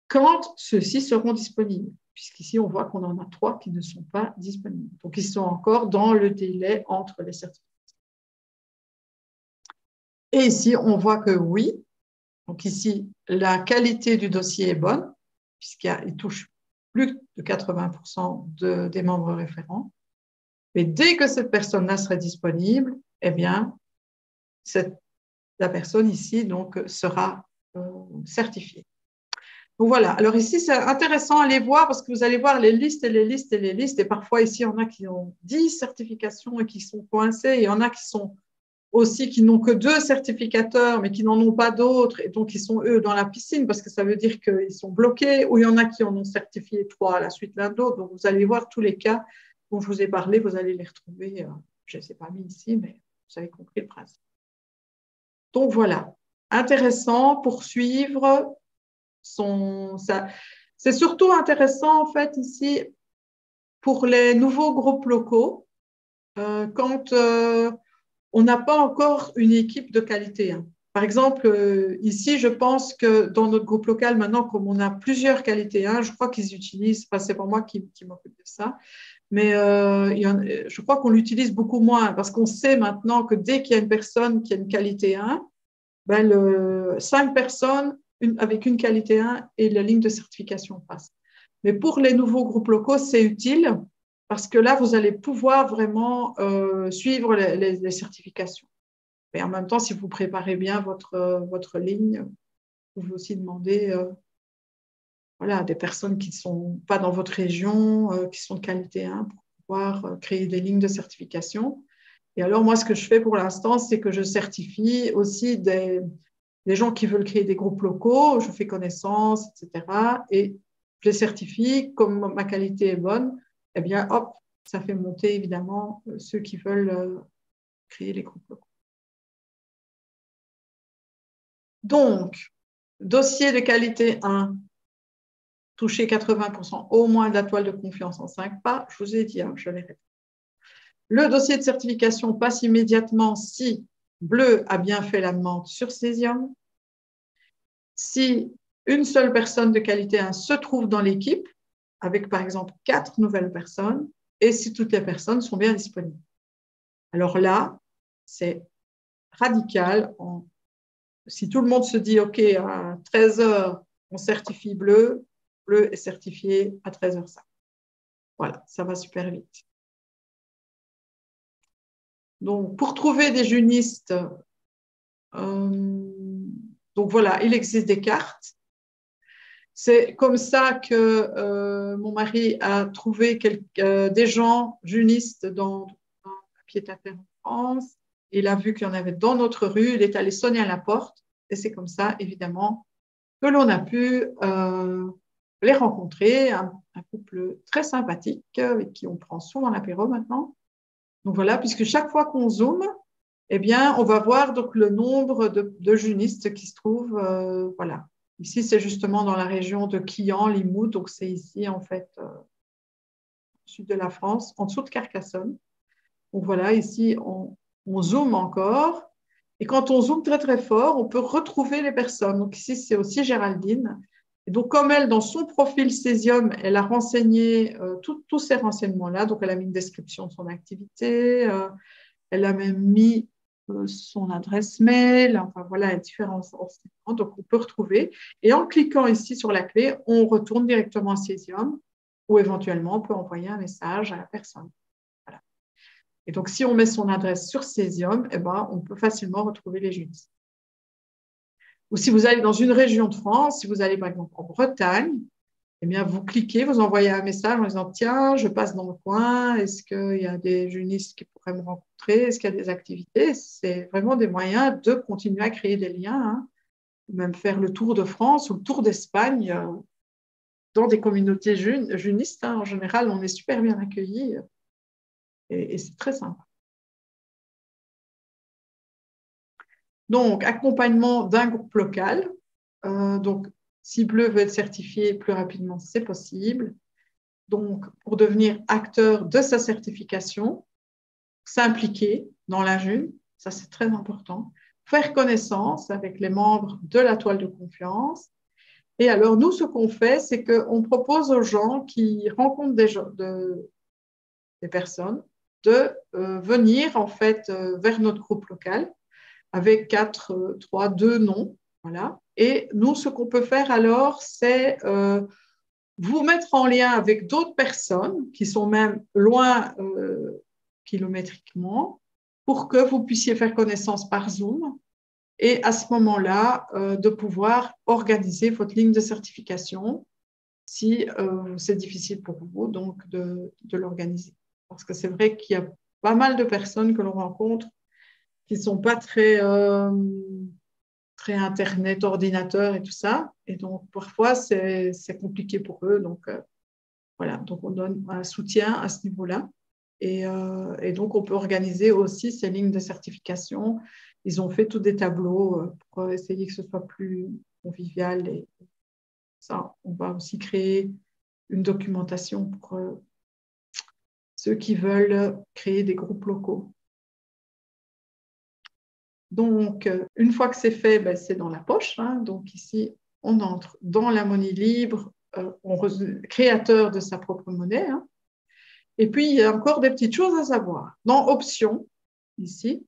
Quand ceux-ci seront disponibles. Puisqu'ici, on voit qu'on en a 3 qui ne sont pas disponibles. Donc, ils sont encore dans le délai entre les certifications. Et ici, on voit que oui. Donc, ici, la qualité du dossier est bonne, puisqu'il touche plus de 80% des membres référents. Mais dès que cette personne-là serait disponible, eh bien, la personne ici donc, sera certifiée. Donc voilà, alors ici, c'est intéressant à aller voir parce que vous allez voir les listes et les listes et les listes. Et parfois, ici, il y en a qui ont 10 certifications et qui sont coincés. Et il y en a qui sont aussi qui n'ont que 2 certificateurs, mais qui n'en ont pas d'autres. Et donc, ils sont, eux, dans la piscine parce que ça veut dire qu'ils sont bloqués. Ou il y en a qui en ont certifié 3 à la suite l'un de l'autre. Donc, vous allez voir tous les cas dont je vous ai parlé. Vous allez les retrouver. Je ne les ai pas mis ici, mais vous avez compris le principe. Donc, voilà. Intéressant pour suivre. C'est surtout intéressant, en fait, ici, pour les nouveaux groupes locaux, quand on n'a pas encore une équipe de qualité. Hein. Par exemple, ici, je pense que dans notre groupe local, maintenant, comme on a plusieurs qualités 1, je crois qu'ils utilisent, enfin, c'est pas moi qui m'occupe de ça, mais je crois qu'on l'utilise beaucoup moins parce qu'on sait maintenant que dès qu'il y a une personne qui a une qualité 1, ben 5 personnes avec une qualité 1 et la ligne de certification passe. Mais pour les nouveaux groupes locaux, c'est utile parce que là, vous allez pouvoir vraiment suivre les certifications. Mais en même temps, si vous préparez bien votre ligne, vous pouvez aussi demander à des personnes qui ne sont pas dans votre région, qui sont de qualité 1, pour pouvoir créer des lignes de certification. Et alors, moi, ce que je fais pour l'instant, c'est que je certifie aussi des gens qui veulent créer des groupes locaux, je fais connaissance, etc. Et je les certifie, comme ma qualité est bonne, eh bien, hop, ça fait monter évidemment ceux qui veulent créer les groupes locaux. Donc, dossier de qualité 1, toucher 80% au moins de la toile de confiance en 5 pas, je vous ai dit, hein, je l'ai répété. Le dossier de certification passe immédiatement si Bleu a bien fait la demande sur Cesium. Si une seule personne de qualité 1 se trouve dans l'équipe, avec par exemple 4 nouvelles personnes, et si toutes les personnes sont bien disponibles. Alors là, c'est radical. si tout le monde se dit, OK, à 13 heures, on certifie bleu, bleu est certifié à 13h05. Voilà, ça va super vite. Donc, pour trouver des junistes, donc voilà, il existe des cartes. C'est comme ça que mon mari a trouvé des gens junistes dans un pied-à-terre en France. Il a vu qu'il y en avait dans notre rue. Il est allé sonner à la porte. Et c'est comme ça, évidemment, que l'on a pu les rencontrer. Un couple très sympathique avec qui on prend souvent l'apéro maintenant. Donc voilà, puisque chaque fois qu'on zoome, eh bien, on va voir donc le nombre de junistes qui se trouvent. Voilà. Ici, c'est justement dans la région de Quillan, Limoux. Donc, c'est ici, en fait, au sud de la France, en dessous de Carcassonne. Donc, voilà, ici, on zoome encore. Et quand on zoome très, très fort, on peut retrouver les personnes. Donc, ici, c'est aussi Géraldine. Et donc, comme elle, dans son profil Césium, elle a renseigné tous ces renseignements-là. Donc, elle a mis une description de son activité. Elle a même mis son adresse mail, enfin voilà, différents renseignements. Donc, on peut retrouver. Et en cliquant ici sur la clé, on retourne directement à Césium ou éventuellement, on peut envoyer un message à la personne. Voilà. Et donc, si on met son adresse sur Césium, eh ben, on peut facilement retrouver les junistes. Ou si vous allez dans une région de France, si vous allez par exemple en Bretagne, eh bien, vous cliquez, vous envoyez un message en disant « Tiens, je passe dans le coin, est-ce qu'il y a des junistes qui pourraient me rencontrer? Est-ce qu'il y a des activités ?» C'est vraiment des moyens de continuer à créer des liens, hein, même faire le tour de France ou le tour d'Espagne dans des communautés junistes. Hein. En général, on est super bien accueillis et c'est très sympa. Donc, accompagnement d'un groupe local. Donc, si Bleu veut être certifié plus rapidement, c'est possible. Donc, pour devenir acteur de sa certification, s'impliquer dans la JUN, ça c'est très important, faire connaissance avec les membres de la toile de confiance. Et alors, nous, ce qu'on fait, c'est qu'on propose aux gens qui rencontrent des personnes de venir en fait vers notre groupe local avec 4, 3, 2 noms. Voilà. Et nous, ce qu'on peut faire alors, c'est vous mettre en lien avec d'autres personnes qui sont même loin kilométriquement pour que vous puissiez faire connaissance par Zoom et à ce moment-là, de pouvoir organiser votre ligne de certification si c'est difficile pour vous, donc de l'organiser. Parce que c'est vrai qu'il y a pas mal de personnes que l'on rencontre qui ne sont pas très Internet, ordinateur et tout ça. Et donc, parfois, c'est compliqué pour eux. Donc, voilà. Donc, on donne un soutien à ce niveau-là. Et donc, on peut organiser aussi ces lignes de certification. Ils ont fait tous des tableaux pour essayer que ce soit plus convivial. Et ça, on va aussi créer une documentation pour ceux qui veulent créer des groupes locaux. Donc, une fois que c'est fait, ben, c'est dans la poche. Hein. Donc, ici, on entre dans la monnaie libre, créateur de sa propre monnaie. Hein. Et puis, il y a encore des petites choses à savoir. Dans Options, ici,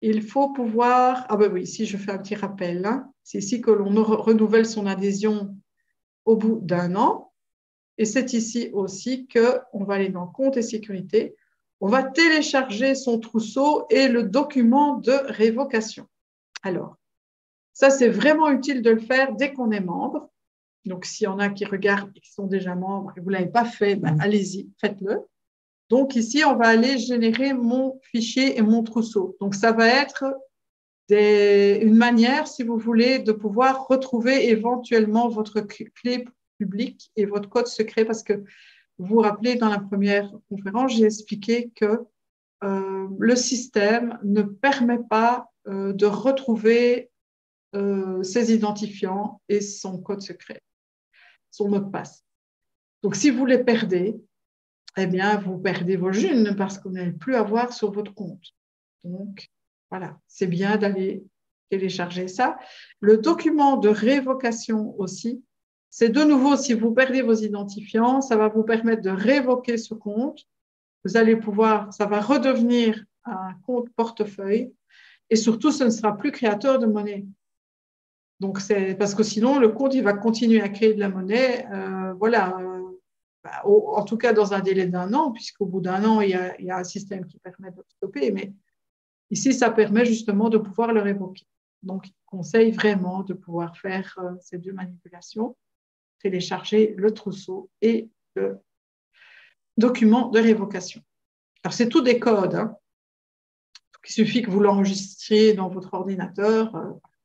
il faut pouvoir… Ah ben oui, ici, je fais un petit rappel. Hein. C'est ici que l'on renouvelle son adhésion au bout d'1 an. Et c'est ici aussi qu'on va aller dans Compte et Sécurité. On va télécharger son trousseau et le document de révocation. Alors, ça, c'est vraiment utile de le faire dès qu'on est membre. Donc, s'il y en a qui regardent et qui sont déjà membres et vous ne l'avez pas fait, ben, allez-y, faites-le. Donc, ici, on va aller générer mon fichier et mon trousseau. Donc, ça va être une manière, si vous voulez, de pouvoir retrouver éventuellement votre clé publique et votre code secret parce que vous vous rappelez, dans la première conférence, j'ai expliqué que le système ne permet pas de retrouver ses identifiants et son code secret, son mot de passe. Donc, si vous les perdez, eh bien, vous perdez vos junes parce que vous n'allez plus avoir sur votre compte. Donc, voilà, c'est bien d'aller télécharger ça. Le document de révocation aussi, c'est de nouveau, si vous perdez vos identifiants, ça va vous permettre de révoquer ce compte. Vous allez pouvoir, ça va redevenir un compte portefeuille Et surtout, ce ne sera plus créateur de monnaie. Donc, c'est parce que sinon, le compte, il va continuer à créer de la monnaie, en tout cas dans un délai d'1 an, puisqu'au bout d'1 an, il y a un système qui permet de stopper. Mais ici, ça permet justement de pouvoir le révoquer. Donc, il conseille vraiment de pouvoir faire ces 2 manipulations, télécharger le trousseau et le document de révocation. Alors, c'est tout des codes. Hein. Il suffit que vous l'enregistriez dans votre ordinateur.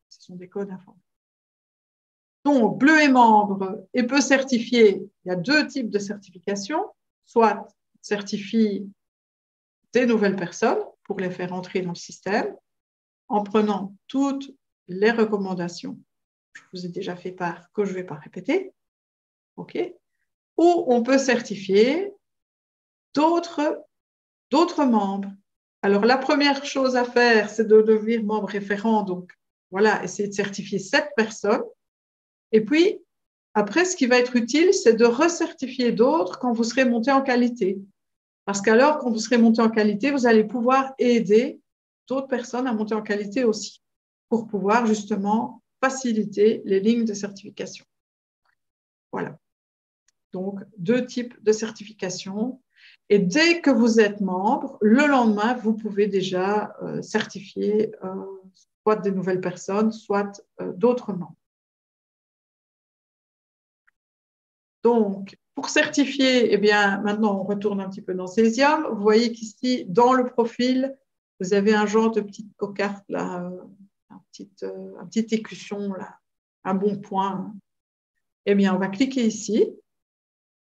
Ce sont des codes informatiques. Donc, Bleu est membre et peut certifier. Il y a 2 types de certification. Soit certifie des nouvelles personnes pour les faire entrer dans le système en prenant toutes les recommandations. Je vous ai déjà fait part que je ne vais pas répéter. OK. Ou on peut certifier d'autres membres. Alors, la première chose à faire, c'est de devenir membre référent. Donc, voilà, essayer de certifier 7 personnes. Et puis, après, ce qui va être utile, c'est de recertifier d'autres quand vous serez monté en qualité. Parce qu'alors, quand vous serez monté en qualité, vous allez pouvoir aider d'autres personnes à monter en qualité aussi, pour pouvoir justement faciliter les lignes de certification. Voilà. Donc, 2 types de certification. Et dès que vous êtes membre, le lendemain, vous pouvez déjà certifier soit des nouvelles personnes, soit d'autres membres. Donc, pour certifier, eh bien, maintenant, on retourne un petit peu dans Cesium. Vous voyez qu'ici, dans le profil, vous avez un genre de petite cocarde, là, un petit écusson, là, un bon point. Eh bien, on va cliquer ici.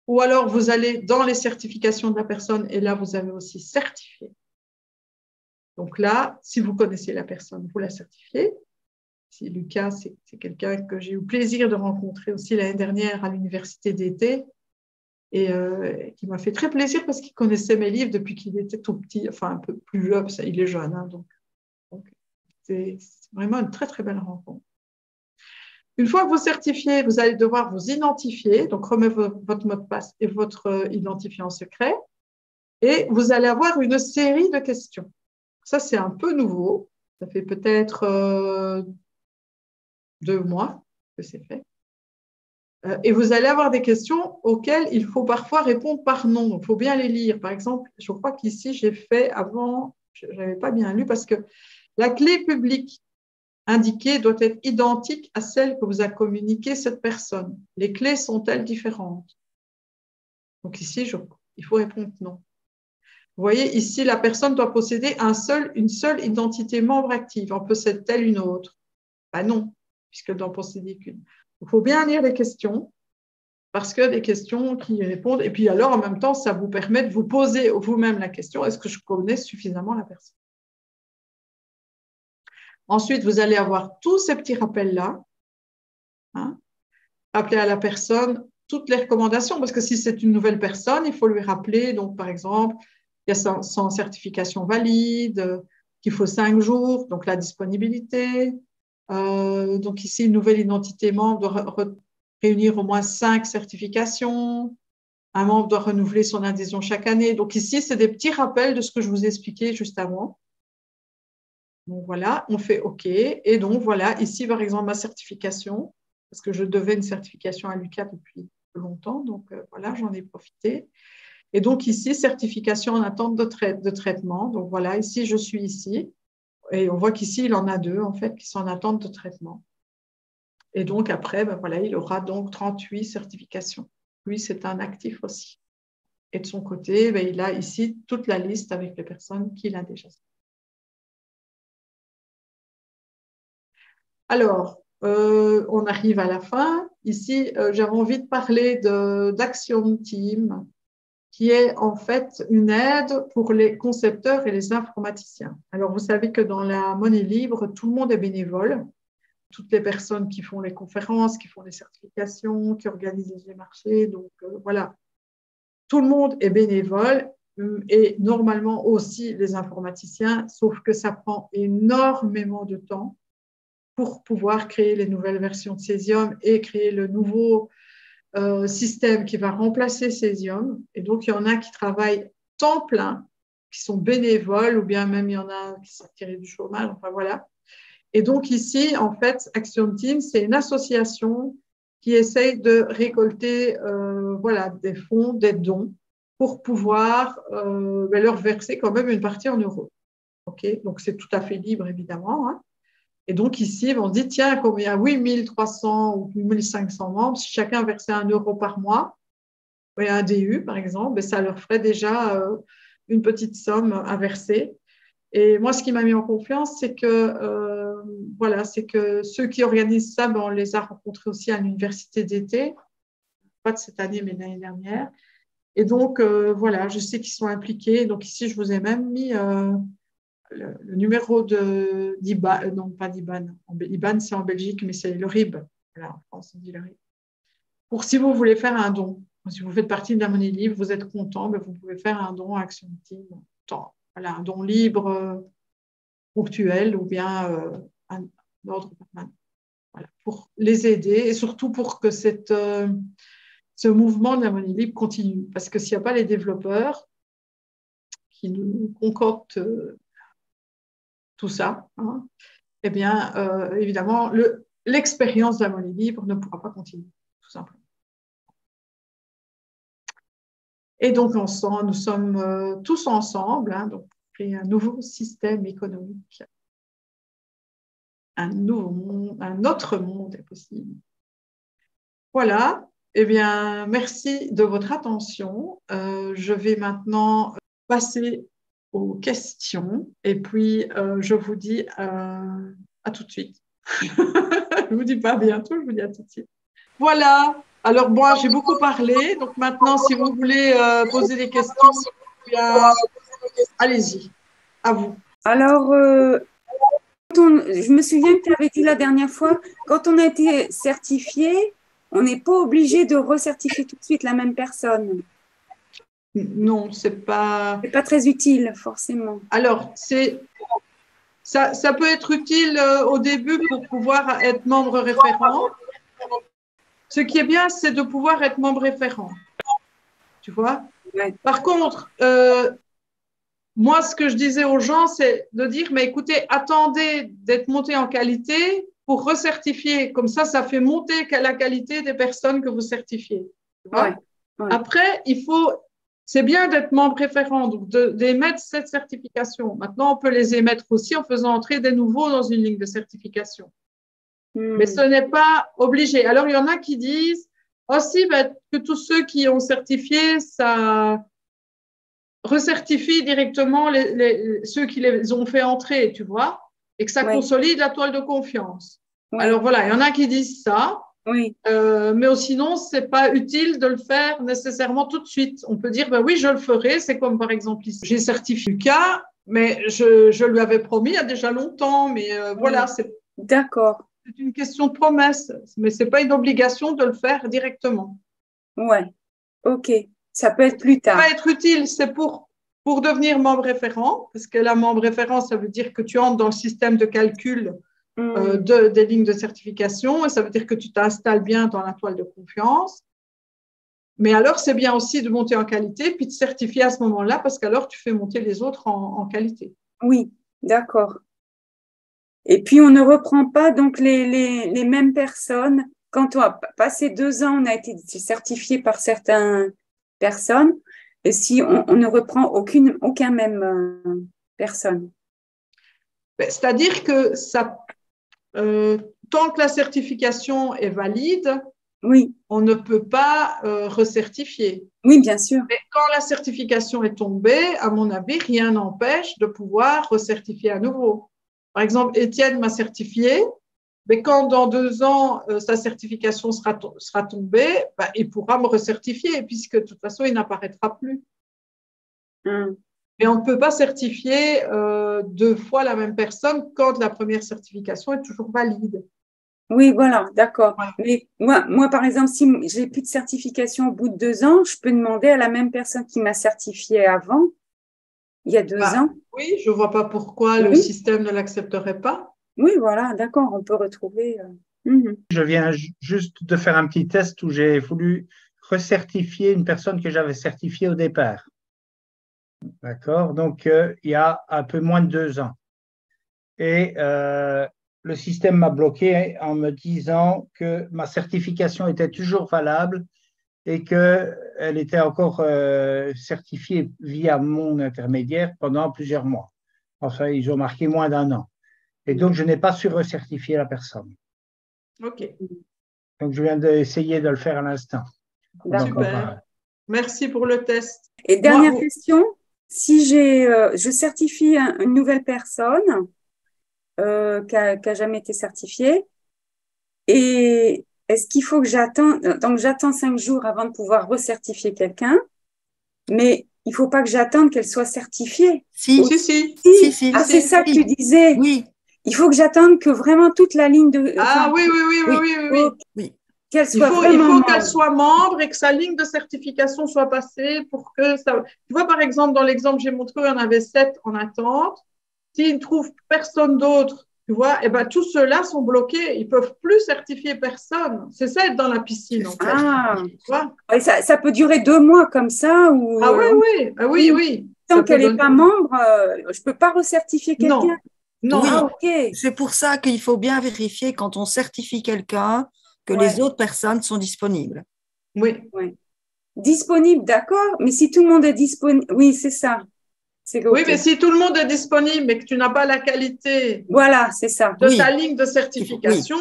Ou alors, vous allez dans les certifications de la personne et là, vous avez aussi certifié. Donc là, si vous connaissez la personne, vous la certifiez. Si Lucas, c'est quelqu'un que j'ai eu le plaisir de rencontrer aussi l'année dernière à l'université d'été et qui m'a fait très plaisir parce qu'il connaissait mes livres depuis qu'il était tout petit, enfin un peu plus jeune, il est jeune. Hein, donc c'est vraiment une très, très belle rencontre. Une fois que vous certifiez, vous allez devoir vous identifier, donc remettre votre mot de passe et votre identifiant secret, et vous allez avoir une série de questions. Ça, c'est un peu nouveau. Ça fait peut-être 2 mois que c'est fait. Et vous allez avoir des questions auxquelles il faut parfois répondre par non. Donc, il faut bien les lire. Par exemple, je crois qu'ici, j'ai fait avant, je n'avais pas bien lu parce que la clé publique indiquée doit être identique à celle que vous a communiquée cette personne. Les clés sont-elles différentes? Donc ici, il faut répondre non. Vous voyez, ici, la personne doit posséder une seule identité membre active. En possède-t-elle une autre? Ben non, puisqu'elle doit en posséder qu'une. Il faut bien lire les questions, parce que des questions qui y répondent. Et puis alors, en même temps, ça vous permet de vous poser vous-même la question, est-ce que je connais suffisamment la personne? Ensuite, vous allez avoir tous ces petits rappels-là. Hein, rappeler à la personne toutes les recommandations, parce que si c'est une nouvelle personne, il faut lui rappeler, donc par exemple, il y a son certification valide, qu'il faut 5 jours, donc la disponibilité. Donc ici, une nouvelle identité membre doit réunir au moins 5 certifications. Un membre doit renouveler son adhésion chaque année. Donc ici, c'est des petits rappels de ce que je vous ai expliqué juste avant. Donc voilà, on fait OK. Et donc voilà, ici, par exemple, ma certification, parce que je devais une certification à Lucas depuis longtemps. Donc voilà, j'en ai profité. Et donc ici, certification en attente de traitement. Donc voilà, ici, je suis ici. Et on voit qu'ici, il en a 2, en fait, qui sont en attente de traitement. Et donc après, ben voilà, il aura donc 38 certifications. Lui, c'est un actif aussi. Et de son côté, ben, il a ici toute la liste avec les personnes qu'il a déjà. Alors, on arrive à la fin. Ici, j'avais envie de parler d'Action Team, qui est en fait une aide pour les concepteurs et les informaticiens. Alors, vous savez que dans la monnaie libre, tout le monde est bénévole. Toutes les personnes qui font les conférences, qui font les certifications, qui organisent les marchés. Donc, voilà, tout le monde est bénévole et normalement aussi les informaticiens, sauf que ça prend énormément de temps pour pouvoir créer les nouvelles versions de Cesium et créer le nouveau système qui va remplacer Cesium. Et donc, il y en a qui travaillent temps plein qui sont bénévoles, ou bien même il y en a qui sont tirés du chômage, enfin voilà. Et donc ici, en fait, Action Team, c'est une association qui essaye de récolter voilà, des fonds, des dons, pour pouvoir leur verser quand même une partie en euros. Okay, donc c'est tout à fait libre, évidemment. Hein. Et donc ici, on dit, tiens, comme il y a 8300 ou 1500 membres, si chacun versait 1 euro par mois, et un DU par exemple, ben, ça leur ferait déjà une petite somme à verser. Et moi, ce qui m'a mis en confiance, c'est que, voilà, c'est que ceux qui organisent ça, ben, on les a rencontrés aussi à l'université d'été, pas de cette année, mais l'année dernière. Et donc, voilà, je sais qu'ils sont impliqués. Donc ici, je vous ai même mis le numéro d'IBAN, non pas d'IBAN, IBAN c'est en Belgique, mais c'est le RIB. Voilà, en France, on dit le RIB. Pour si vous voulez faire un don, si vous faites partie de la monnaie libre, vous êtes content, ben, vous pouvez faire un don à Action Team. Voilà, un don libre, ponctuel ou bien un ordre permanent. Voilà, pour les aider et surtout pour que ce mouvement de la monnaie libre continue. Parce que s'il n'y a pas les développeurs qui nous concoctent tout ça, hein, eh bien, évidemment, l'expérience de la monnaie libre ne pourra pas continuer, tout simplement. Et donc, nous sommes tous ensemble, hein, donc, pour créer un nouveau système économique. Un nouveau monde, un autre monde est possible. Voilà. Eh bien, merci de votre attention. Je vais maintenant passer aux questions et puis je vous dis à tout de suite. Je ne vous dis pas à bientôt, je vous dis à tout de suite. Voilà. Alors, moi, j'ai beaucoup parlé. Donc, maintenant, si vous voulez poser des questions, allez-y. À vous. Alors, je me souviens que tu avais dit la dernière fois, quand on a été certifié, on n'est pas obligé de recertifier tout de suite la même personne. Non, c'est pas très utile, forcément. Alors, ça peut être utile au début pour pouvoir être membre référent. Ce qui est bien, c'est de pouvoir être membre référent. Tu vois? Ouais. Par contre, moi, ce que je disais aux gens, c'est de dire, mais écoutez, attendez d'être monté en qualité pour recertifier. Comme ça fait monter la qualité des personnes que vous certifiez. Tu vois? Ouais. Ouais. Après, c'est bien d'être membre référent, donc d'émettre cette certification. Maintenant, on peut les émettre aussi en faisant entrer des nouveaux dans une ligne de certification. Mais ce n'est pas obligé. Alors, il y en a qui disent aussi que tous ceux qui ont certifié, ça recertifie directement ceux qui les ont fait entrer, tu vois, et que ça consolide la toile de confiance. Ouais. Alors, voilà, il y en a qui disent ça. Oui. Mais sinon, ce n'est pas utile de le faire nécessairement tout de suite. On peut dire, ben oui, je le ferai. C'est comme par exemple ici. J'ai certifié Lucas, mais je lui avais promis il y a déjà longtemps. Mais voilà, D'accord. C'est une question de promesse, mais ce n'est pas une obligation de le faire directement. Ouais, ok. Ça peut être plus tard. Ça peut être utile, c'est pour devenir membre référent, parce que la membre référent, ça veut dire que tu entres dans le système de calcul des lignes de certification, et ça veut dire que tu t'installes bien dans la toile de confiance. Mais alors, c'est bien aussi de monter en qualité, puis de certifier à ce moment-là, parce qu'alors, tu fais monter les autres en qualité. Oui, d'accord. Et puis, on ne reprend pas donc les mêmes personnes. Quand on a passé 2 ans, on a été certifié par certaines personnes, et si on ne reprend aucun même personne. C'est-à-dire que tant que la certification est valide, oui. On ne peut pas recertifier. Oui, bien sûr. Mais quand la certification est tombée, à mon avis, rien n'empêche de pouvoir recertifier à nouveau. Par exemple, Étienne m'a certifié, mais quand dans 2 ans, sa certification sera tombée, il pourra me recertifier, puisque de toute façon, il n'apparaîtra plus. Mais on ne peut pas certifier 2 fois la même personne quand la première certification est toujours valide. Oui, voilà, d'accord. Voilà. Mais moi, par exemple, si j'ai plus de certification au bout de 2 ans, je peux demander à la même personne qui m'a certifié avant, il y a 2 ans. Oui, je ne vois pas pourquoi le système ne l'accepterait pas. Oui, voilà, d'accord, on peut retrouver. Je viens juste de faire un petit test où j'ai voulu recertifier une personne que j'avais certifiée au départ. D'accord? Donc, il y a un peu moins de 2 ans. Et le système m'a bloqué en me disant que ma certification était toujours valable et qu'elle était encore certifiée via mon intermédiaire pendant plusieurs mois. Enfin, ils ont marqué moins d'1 an. Et donc, je n'ai pas su recertifier la personne. OK, Donc, je viens d'essayer de le faire à l'instant. D'accord. super. Merci pour le test. Et Moi, dernière question, si je certifie une nouvelle personne qui a jamais été certifiée, et est-ce qu'il faut que j'attende, donc j'attends 5 jours avant de pouvoir recertifier quelqu'un, mais il faut pas que j'attende qu'elle soit certifiée. Si, si, si. si. Ah, c'est ça que tu disais. Oui, Il faut que j'attende que vraiment toute la ligne de, Ah enfin, oui, oui, oui, oui, oui, oui, oui. oui. qu'elle Il soit faut vraiment qu'elle membre. soit membre et que sa ligne de certification soit passée pour que ça. Tu vois, par exemple, dans l'exemple que j'ai montré, il y en avait 7 en attente. S'ils ne trouvent personne d'autre, tu vois, et ben tous ceux-là sont bloqués. Ils ne peuvent plus certifier personne. C'est ça être dans la piscine, en fait. Ah, Tu vois? et ça peut durer 2 mois comme ça, ou Ah oui, oui, ah, oui, oui. tant Ça peut qu'elle n'est donner. pas membre, je peux pas recertifier quelqu'un. Non, non, Oui. Ah, non. ok. C'est pour ça qu'il faut bien vérifier quand on certifie quelqu'un que Ouais. les autres personnes sont disponibles. Oui. Ouais. Disponible, d'accord, mais si tout le monde est disponible, oui, c'est ça. C'est Oui, ok. mais si tout le monde est disponible et que tu n'as pas la qualité Voilà, c'est ça. de Oui, ta ligne de oui, certification,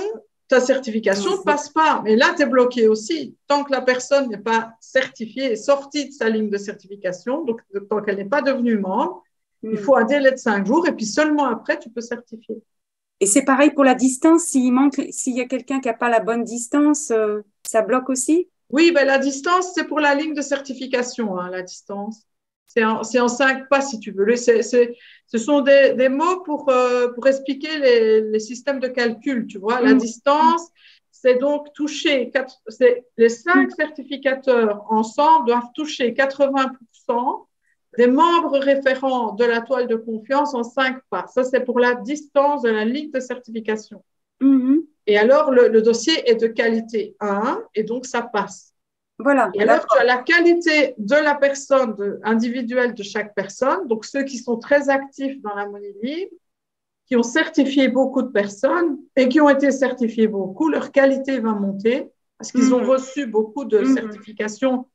ta certification ne passe pas. Mais là, tu es bloqué aussi. Tant que la personne n'est pas certifiée et sortie de sa ligne de certification, donc tant qu'elle n'est pas devenue membre, il faut un délai de 5 jours et puis seulement après, tu peux certifier. Et c'est pareil pour la distance. S'il y a quelqu'un qui n'a pas la bonne distance, ça bloque aussi? Oui, ben, la distance, c'est pour la ligne de certification, hein, la distance. C'est en 5 pas, si tu veux. Ce sont des mots pour expliquer les systèmes de calcul, tu vois. La distance, c'est donc toucher, les 5 certificateurs ensemble doivent toucher 80% des membres référents de la toile de confiance en 5 pas. Ça, c'est pour la distance de la ligne de certification. Mhm. Et alors, le dossier est de qualité 1 et donc ça passe. Voilà, Et alors, tu as la qualité de la personne individuelle de chaque personne, donc ceux qui sont très actifs dans la monnaie libre, qui ont certifié beaucoup de personnes et qui ont été certifiés beaucoup, leur qualité va monter parce qu'ils ont reçu beaucoup de certifications.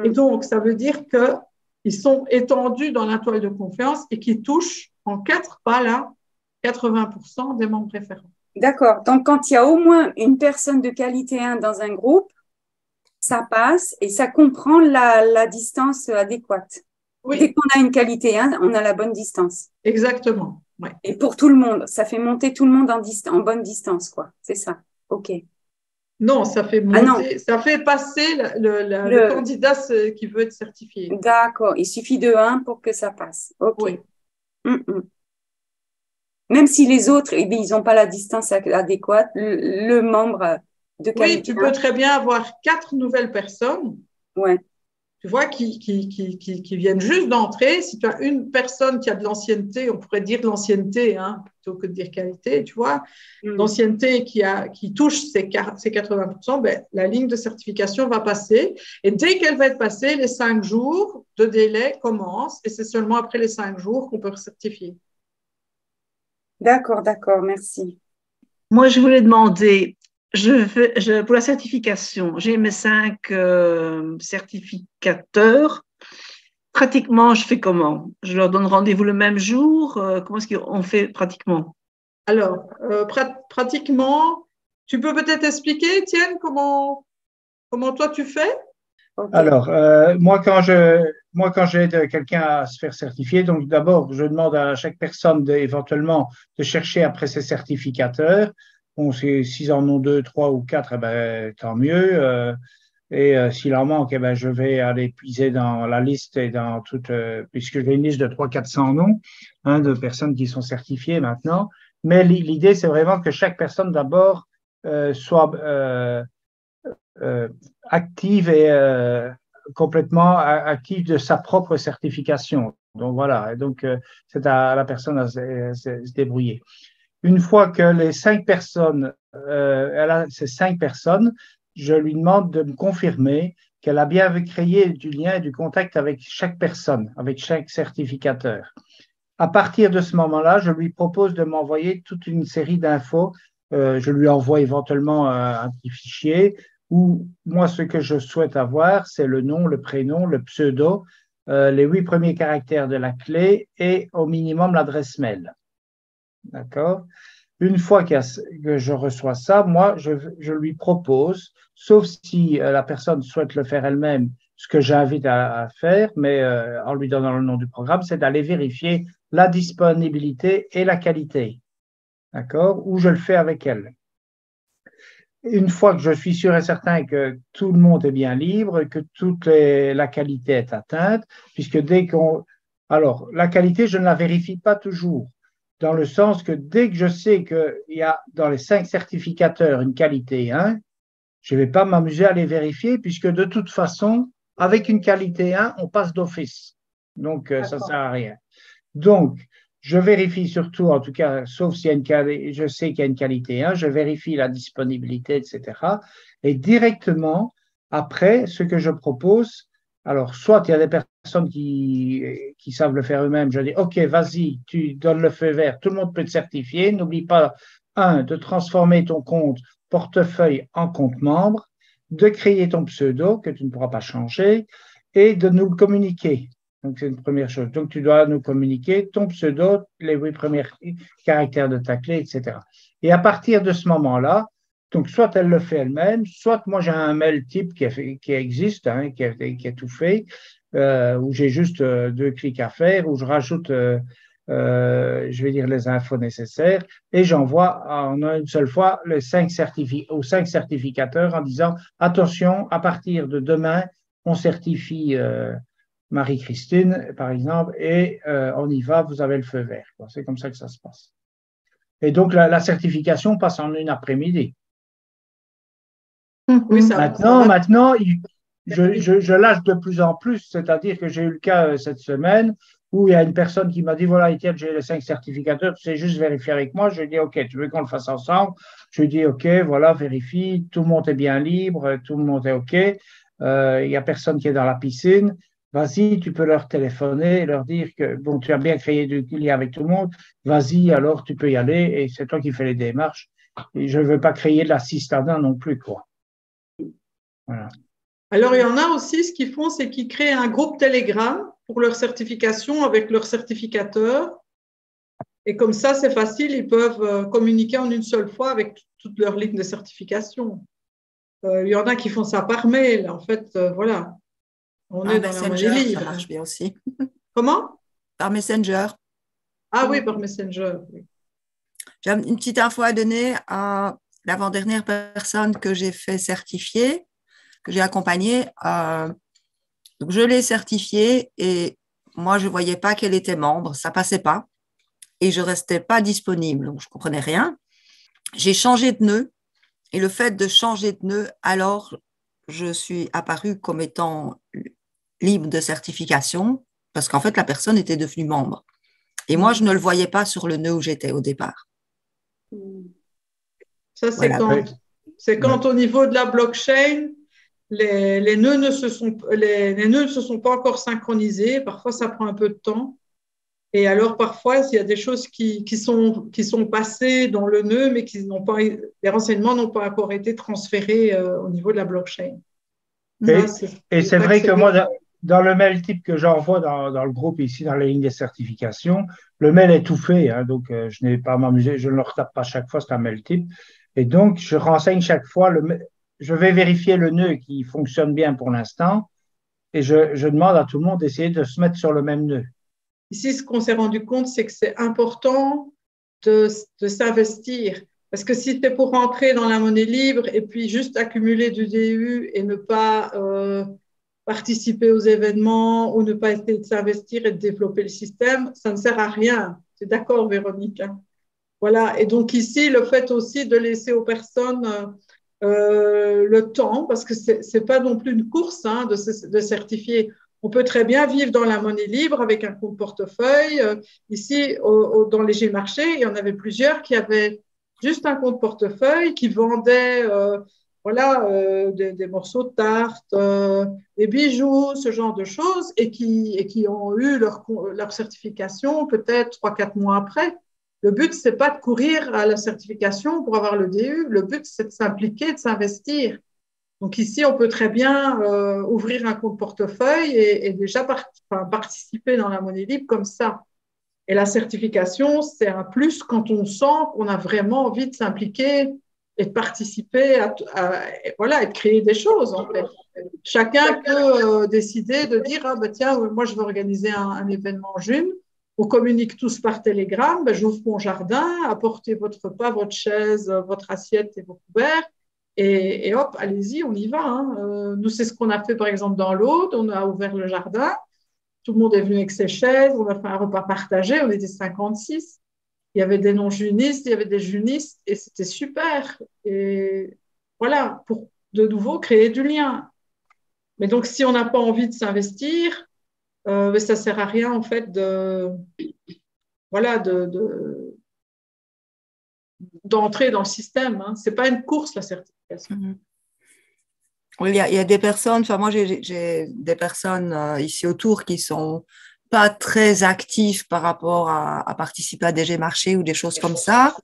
Et donc, ça veut dire qu'ils sont étendus dans la toile de confiance et qui touchent en 4 pas là 80% des membres référents. D'accord. Donc, quand il y a au moins une personne de qualité 1 dans un groupe, ça passe et ça comprend la distance adéquate. Oui. Dès qu'on a une qualité 1, on a la bonne distance. Exactement. Ouais. Et pour tout le monde, ça fait monter tout le monde en bonne distance, quoi. C'est ça. OK. Non, ça fait monter, ça fait passer le candidat qui veut être certifié. D'accord. Il suffit de 1 pour que ça passe. OK. Oui. Même si les autres, eh bien, ils n'ont pas la distance adéquate, le membre de qualité. Oui, tu peux très bien avoir 4 nouvelles personnes. Ouais. Tu vois, qui viennent juste d'entrer. Si tu as une personne qui a de l'ancienneté, on pourrait dire de l'ancienneté, hein, plutôt que de dire qualité, tu vois, l'ancienneté qui touche ces 80%, ben, la ligne de certification va passer. Et dès qu'elle va être passée, les 5 jours de délai commencent. Et c'est seulement après les 5 jours qu'on peut certifier. D'accord, merci. Moi, je voulais demander, pour la certification, j'ai mes 5 certificateurs. Pratiquement, je fais comment? Je leur donne rendez-vous le même jour? Comment est-ce qu'on fait pratiquement? Alors, pratiquement, tu peux peut-être expliquer, Étienne, comment toi tu fais? Okay. Alors, moi, quand j'aide quelqu'un à se faire certifier, donc d'abord, je demande à chaque personne éventuellement de chercher après ses certificateurs. Bon, s'ils en ont 2, 3 ou 4, eh ben, tant mieux. S'il en manque, eh ben, je vais aller puiser dans la liste et dans toute, puisque j'ai une liste de 300-400 noms, hein, de personnes qui sont certifiées maintenant. Mais l'idée, c'est vraiment que chaque personne d'abord soit active et complètement active de sa propre certification. Donc voilà, et donc c'est à la personne à se débrouiller. Une fois que les 5 personnes, elle a ces 5 personnes, je lui demande de me confirmer qu'elle a bien créé du lien, du contact avec chaque personne, avec chaque certificateur. À partir de ce moment-là, je lui propose de m'envoyer toute une série d'infos. Je lui envoie éventuellement un petit fichier où moi, ce que je souhaite avoir, c'est le nom, le prénom, le pseudo, les 8 premiers caractères de la clé et au minimum l'adresse mail. D'accord? Une fois que je reçois ça, moi, je lui propose, sauf si la personne souhaite le faire elle-même, ce que j'invite à faire, mais en lui donnant le nom du programme, c'est d'aller vérifier la disponibilité et la qualité. D'accord? Ou je le fais avec elle. Une fois que je suis sûr et certain que tout le monde est bien libre, que la qualité est atteinte, puisque dès qu'on… Alors, la qualité, je ne la vérifie pas toujours, dans le sens que dès que je sais qu'il y a dans les 5 certificateurs une qualité 1, je ne vais pas m'amuser à les vérifier, puisque de toute façon, avec une qualité 1, on passe d'office. Donc, ça ne sert à rien. Donc, je vérifie surtout, en tout cas, sauf s'il y a je sais qu'il y a une qualité 1, je vérifie la disponibilité, etc. Et directement, après, ce que je propose, alors, soit il y a des personnes qui savent le faire eux-mêmes, je dis, OK, vas-y, tu donnes le feu vert, tout le monde peut te certifier. N'oublie pas, de transformer ton compte portefeuille en compte membre, de créer ton pseudo que tu ne pourras pas changer et de nous le communiquer. Donc, c'est une première chose. Donc, tu dois nous communiquer ton pseudo, les 8 premiers caractères de ta clé, etc. Et à partir de ce moment-là, donc, soit elle le fait elle-même, soit moi, j'ai un mail type qui existe, hein, qui est tout fait, où j'ai juste 2 clics à faire, où je rajoute, je vais dire, les infos nécessaires, et j'envoie en une seule fois aux 5 certificateurs en disant, attention, à partir de demain, on certifie Marie-Christine, par exemple, et on y va, vous avez le feu vert. C'est comme ça que ça se passe. Et donc, la certification passe en une après-midi. Oui, Maintenant, je lâche de plus en plus, c'est-à-dire que j'ai eu le cas cette semaine où il y a une personne qui m'a dit, voilà, Étienne, j'ai les 5 certificateurs, tu sais juste vérifier avec moi. Je lui ai dit, OK, tu veux qu'on le fasse ensemble? Je lui ai dit, OK, voilà, vérifie, tout le monde est bien libre, tout le monde est OK, il n'y a personne qui est dans la piscine. Vas-y, tu peux leur téléphoner et leur dire que, bon, tu as bien créé du lien avec tout le monde, vas-y, alors tu peux y aller et c'est toi qui fais les démarches. Et je ne veux pas créer de l'assistanat non plus, quoi. Voilà. Alors, il y en a aussi, ce qu'ils font, c'est qu'ils créent un groupe Telegram pour leur certification avec leurs certificateurs. Et comme ça, c'est facile, ils peuvent communiquer en une seule fois avec toutes leurs lignes de certification. Il y en a qui font ça par mail. En fait, voilà, on est dans la monnaie libre. Ça marche bien aussi. Comment? Par Messenger. Ah oui, par Messenger. Oui. J'ai une petite info à donner à l'avant-dernière personne que j'ai fait certifier, que j'ai accompagnée. Donc je l'ai certifiée et moi, je ne voyais pas qu'elle était membre, ça ne passait pas. Et je ne restais pas disponible, donc je ne comprenais rien. J'ai changé de nœud et le fait de changer de nœud, alors je suis apparue comme étant libre de certification parce qu'en fait, la personne était devenue membre. Et moi, je ne le voyais pas sur le nœud où j'étais au départ. Ça, c'est voilà. Quand au niveau de la blockchain, les nœuds ne se sont pas encore synchronisés. Parfois, ça prend un peu de temps. Et alors, parfois, il y a des choses qui sont passées dans le nœud, mais les renseignements n'ont pas encore été transférés au niveau de la blockchain. Et c'est vrai que moi, dans le mail type que j'envoie dans le groupe ici, dans les lignes de certification, le mail est tout fait, hein, donc je n'ai pas à m'amuser, je ne le retape pas chaque fois, c'est un mail type. Et donc, je renseigne chaque fois, je vais vérifier le nœud qui fonctionne bien pour l'instant, et je demande à tout le monde d'essayer de se mettre sur le même nœud. Ici, ce qu'on s'est rendu compte, c'est que c'est important de s'investir. Parce que si tu es pour rentrer dans la monnaie libre et puis juste accumuler du DU et ne pas participer aux événements ou ne pas essayer de s'investir et de développer le système, ça ne sert à rien. Tu es d'accord, Véronique? Voilà. Et donc ici, le fait aussi de laisser aux personnes le temps, parce que ce n'est pas non plus une course hein, de certifier. On peut très bien vivre dans la monnaie libre avec un compte portefeuille. Ici, dans les G-marchés, il y en avait plusieurs qui avaient juste un compte portefeuille, qui vendaient voilà, des morceaux de tarte, des bijoux, ce genre de choses, et qui ont eu leur certification peut-être 3-4 mois après. Le but, c'est pas de courir à la certification pour avoir le DU. Le but, c'est de s'impliquer, de s'investir. Donc ici, on peut très bien ouvrir un compte portefeuille et déjà participer dans la monnaie libre comme ça. Et la certification, c'est un plus quand on sent qu'on a vraiment envie de s'impliquer et de participer voilà, et de créer des choses, en fait. Chacun peut décider de dire, ah ben tiens, moi je veux organiser un événement en June. On communique tous par télégramme, ben, j'ouvre mon jardin, apportez votre repas, votre chaise, votre assiette et vos couverts. Et hop, allez-y, on y va. Hein. Nous, c'est ce qu'on a fait par exemple dans l'Aude. On a ouvert le jardin. Tout le monde est venu avec ses chaises. On a fait un repas partagé. On était 56. Il y avait des non-junistes, il y avait des junistes. Et c'était super. Et voilà, pour de nouveau créer du lien. Mais donc, si on n'a pas envie de s'investir, ça ne sert à rien en fait voilà, d'entrer dans le système. Hein. Ce n'est pas une course, la certification. Mm-hmm. Oui, il y a des personnes, enfin moi j'ai des personnes ici autour qui sont pas très actives par rapport à participer à des G-marchés ou des choses comme ça,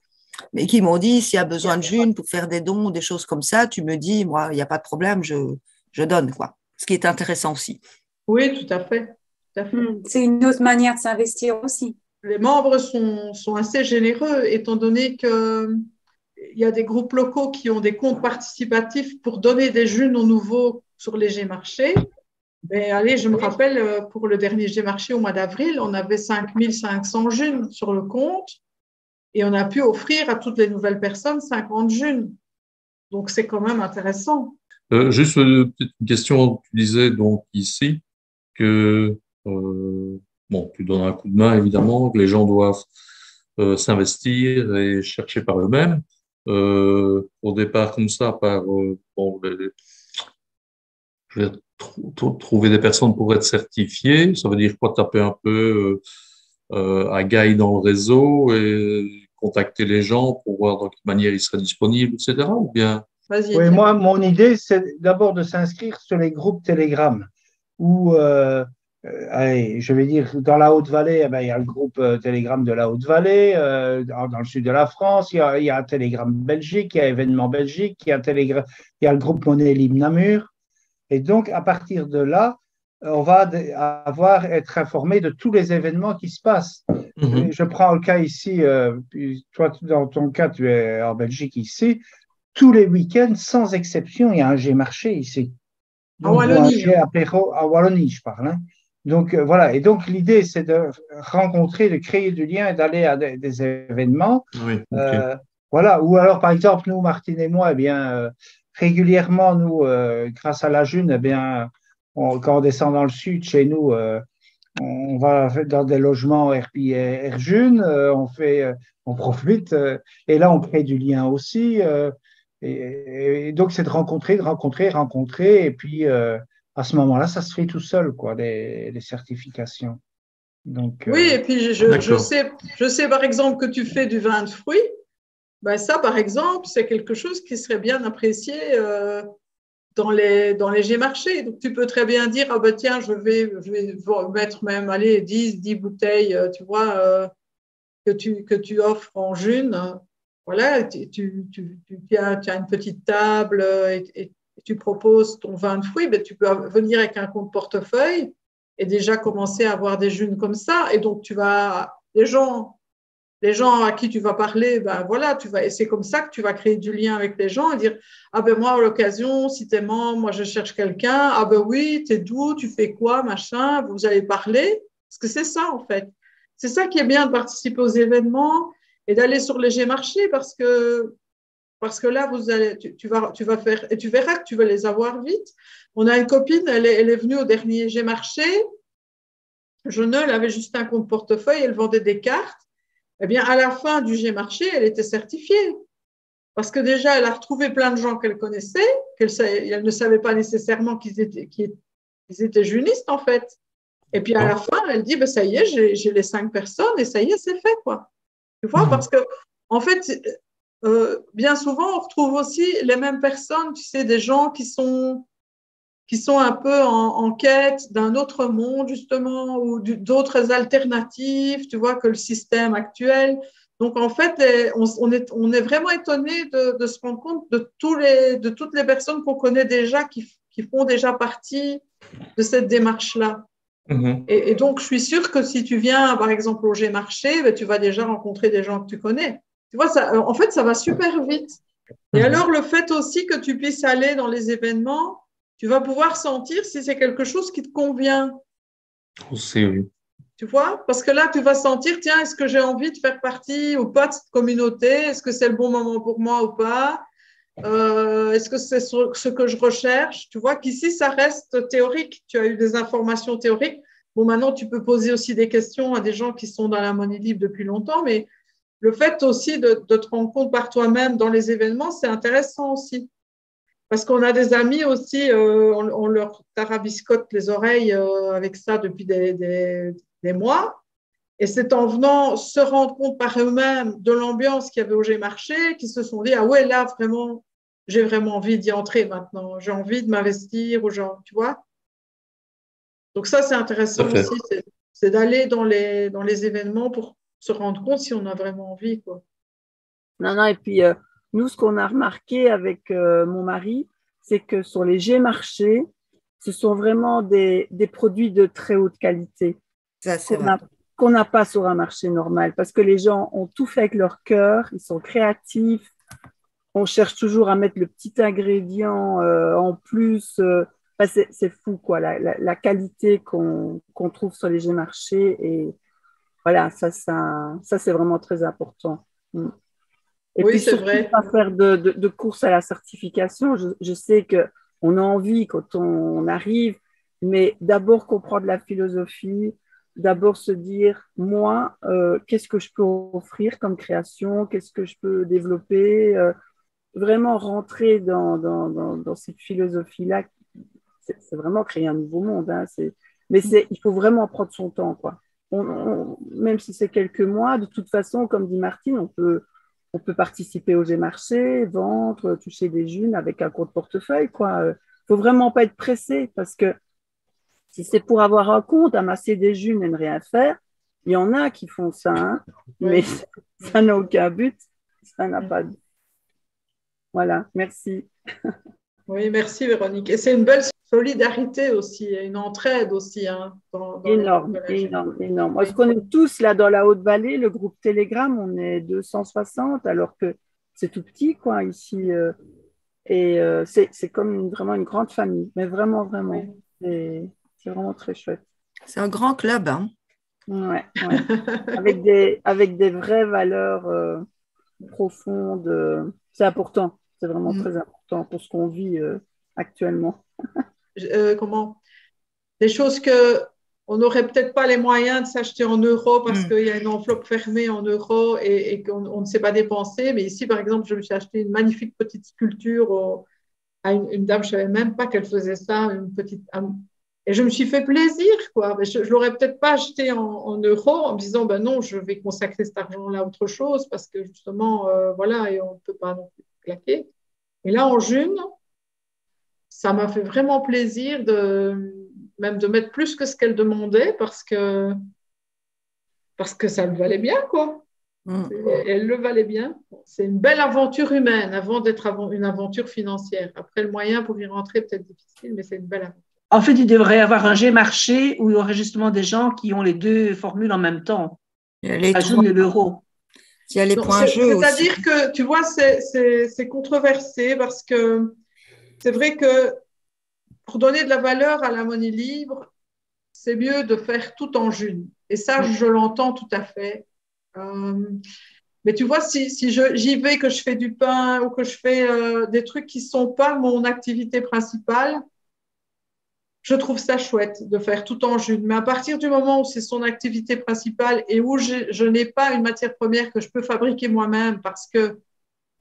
mais qui m'ont dit s'il y a besoin de June pour faire des dons, des choses comme ça, tu me dis, moi, il n'y a pas de problème, je donne, quoi. Ce qui est intéressant aussi. Oui, tout à fait. Tout à fait. C'est une autre manière de s'investir aussi. Les membres sont assez généreux, étant donné qu'il y a des groupes locaux qui ont des comptes participatifs pour donner des Junes aux nouveaux sur les G-marchés. Mais allez, je me rappelle, pour le dernier G-marché au mois d'avril, on avait 5500 Junes sur le compte et on a pu offrir à toutes les nouvelles personnes 50 Junes. Donc, c'est quand même intéressant. Juste une question, tu disais donc ici que bon, tu donnes un coup de main évidemment, que les gens doivent s'investir et chercher par eux-mêmes. Au départ comme ça, par bon, je vais trouver des personnes pour être certifiées. Ça veut dire quoi? Taper un peu à Gaï dans le réseau et contacter les gens pour voir dans quelle manière ils seraient disponibles, etc. Ou bien Vas-y. Oui, moi, mon idée, c'est d'abord de s'inscrire sur les groupes Telegram où, allez, je vais dire, dans la Haute-Vallée, eh ben, il y a le groupe Telegram de la Haute-Vallée, dans le sud de la France, il y a un Telegram Belgique, il y a Événement Belgique, il y a le groupe Monnaie Libre Namur. Et donc, à partir de là, on va être informé de tous les événements qui se passent. Je prends le cas ici, toi, dans ton cas, tu es en Belgique ici. Tous les week-ends, sans exception, il y a un G-marché ici. Donc, en Wallonie. Un G-apéro, en Wallonie, je parle. Hein. Donc, voilà. Et donc, l'idée, c'est de rencontrer, de créer du lien et d'aller à des événements. Oui, okay. Voilà. Ou alors, par exemple, nous, Martine et moi, eh bien, régulièrement, nous, grâce à la June, eh bien, quand on descend dans le sud, chez nous, on va dans des logements Air June, on profite, et là, on crée du lien aussi. Et donc, c'est de rencontrer, et puis à ce moment-là, ça se fait tout seul, quoi, les certifications. Donc, oui, et puis je sais par exemple que tu fais du vin de fruits. Ben ça, par exemple, c'est quelque chose qui serait bien apprécié dans les G-marchés. Donc, tu peux très bien dire, ah ben tiens, je vais mettre même, allez, 10 bouteilles, tu vois, que tu offres en June. Voilà, tu as une petite table et tu proposes ton vin de fruits, ben, tu peux venir avec un compte portefeuille et déjà commencer à avoir des Junes comme ça. Et donc, les gens à qui tu vas parler, ben voilà, et c'est comme ça que tu vas créer du lien avec les gens et dire, ah ben moi, à l'occasion, si t'es membre, moi je cherche quelqu'un, ah ben oui, t'es d'où, tu fais quoi, machin, vous allez parler, parce que c'est ça en fait. C'est ça qui est bien de participer aux événements et d'aller sur les G-marchés parce que là, tu vas faire, et tu verras que tu vas les avoir vite. On a une copine, elle est venue au dernier G-marché, elle avait juste un compte portefeuille, elle vendait des cartes. Eh bien, à la fin du G-marché, elle était certifiée. Parce que déjà, elle a retrouvé plein de gens qu'elle connaissait, elle ne savait pas nécessairement qu'ils étaient junistes, en fait. Et puis, à la fin, elle dit, ben, ça y est, j'ai les 5 personnes et ça y est, c'est fait, quoi. Tu vois, parce que, en fait, bien souvent, on retrouve aussi les mêmes personnes, tu sais, des gens qui sont un peu en quête d'un autre monde, justement, ou d'autres alternatives, tu vois, que le système actuel. Donc, en fait, on est vraiment étonné de se rendre compte de toutes les personnes qu'on connaît déjà qui font déjà partie de cette démarche-là. Mhm. Et donc, je suis sûre que si tu viens, par exemple, au G-Marché, ben, tu vas déjà rencontrer des gens que tu connais. Tu vois, en fait, ça va super vite. Et alors, le fait aussi que tu puisses aller dans les événements, tu vas pouvoir sentir si c'est quelque chose qui te convient. Aussi, oui. Tu vois? Parce que là, tu vas sentir, tiens, est-ce que j'ai envie de faire partie ou pas de cette communauté? Est-ce que c'est le bon moment pour moi ou pas? Est-ce que c'est ce que je recherche? Tu vois qu'ici, ça reste théorique. Tu as eu des informations théoriques. Bon, maintenant, tu peux poser aussi des questions à des gens qui sont dans la monnaie libre depuis longtemps, mais le fait aussi de te rendre compte par toi-même dans les événements, c'est intéressant aussi. Parce qu'on a des amis aussi, on leur tarabiscote les oreilles avec ça depuis des mois. Et c'est en venant se rendre compte par eux-mêmes de l'ambiance qu'il y avait au G-Marché qu'ils se sont dit, ah ouais, là, vraiment, j'ai vraiment envie d'y entrer maintenant. J'ai envie de m'investir, ou genre, tu vois. Donc ça, c'est Tout à intéressant fait. aussi, c'est d'aller dans les événements pour se rendre compte si on a vraiment envie, quoi. Non, non, et puis nous, ce qu'on a remarqué avec mon mari, c'est que sur les G-marchés, ce sont vraiment des produits de très haute qualité Ça, c'est vrai. qu'on n'a pas sur un marché normal parce que les gens ont tout fait avec leur cœur, ils sont créatifs, on cherche toujours à mettre le petit ingrédient en plus. Enfin, c'est fou, quoi, la qualité qu'on trouve sur les G-marchés. Et voilà, ça c'est vraiment très important. Mm. Et Oui, puis c'est surtout, vrai. pas faire de course à la certification. Je sais qu'on a envie quand on arrive, mais d'abord comprendre la philosophie, d'abord se dire, moi, qu'est-ce que je peux offrir comme création, qu'est-ce que je peux développer, vraiment rentrer dans cette philosophie-là. C'est vraiment créer un nouveau monde. Hein, mais il faut vraiment prendre son temps, quoi. Même si c'est quelques mois, de toute façon, comme dit Martine, on peut participer aux G-marchés, vendre, toucher des jeunes avec un compte portefeuille, quoi. Faut vraiment pas être pressé parce que si c'est pour avoir un compte, amasser des jeunes et ne rien faire, il y en a qui font ça, hein, mais Oui. ça n'a aucun but. Ça n'a pas de... Voilà, merci. Oui, merci Véronique. Et c'est une belle solidarité aussi, et une entraide aussi hein, dans les groupes Énorme, de la jeune. énorme, énorme. Moi, Oui, je connais tous là dans la Haute-Vallée, le groupe Telegram, on est 260, alors que c'est tout petit, quoi, ici. Et c'est comme vraiment une grande famille, mais vraiment, vraiment. oui. C'est vraiment très chouette. C'est un grand club, hein. Ouais, ouais. Avec des vraies valeurs profondes. C'est important, c'est vraiment Mm. très important pour ce qu'on vit actuellement. Comment? Des choses que on n'aurait peut-être pas les moyens de s'acheter en euros parce qu'il y a une enveloppe fermée en euros et qu'on ne sait pas dépenser. Mais ici, par exemple, je me suis acheté une magnifique petite sculpture à une dame, je ne savais même pas qu'elle faisait ça, une petite. Et je me suis fait plaisir, quoi. Mais je ne l'aurais peut-être pas acheté en euros en me disant, ben non, je vais consacrer cet argent-là à autre chose parce que justement, voilà, et on ne peut pas non plus claquer. Et là, en June, ça m'a fait vraiment plaisir même de mettre plus que ce qu'elle demandait parce que ça le valait bien, quoi. Mm. Elle le valait bien. C'est une belle aventure humaine avant d'être une aventure financière. Après, le moyen pour y rentrer, peut-être difficile, mais c'est une belle aventure. En fait, il devrait y avoir un G-marché où il y aurait justement des gens qui ont les deux formules en même temps, Il y a les la trois- jaune et l'euro. il y a les Donc, points jeux aussi. c'est-à-dire que, tu vois, c'est controversé parce que c'est vrai que pour donner de la valeur à la monnaie libre, c'est mieux de faire tout en june. Et ça, je l'entends tout à fait. Mais tu vois, si j'y vais, que je fais du pain ou que je fais des trucs qui ne sont pas mon activité principale, je trouve ça chouette de faire tout en june. Mais à partir du moment où c'est son activité principale et où je n'ai pas une matière première que je peux fabriquer moi-même parce que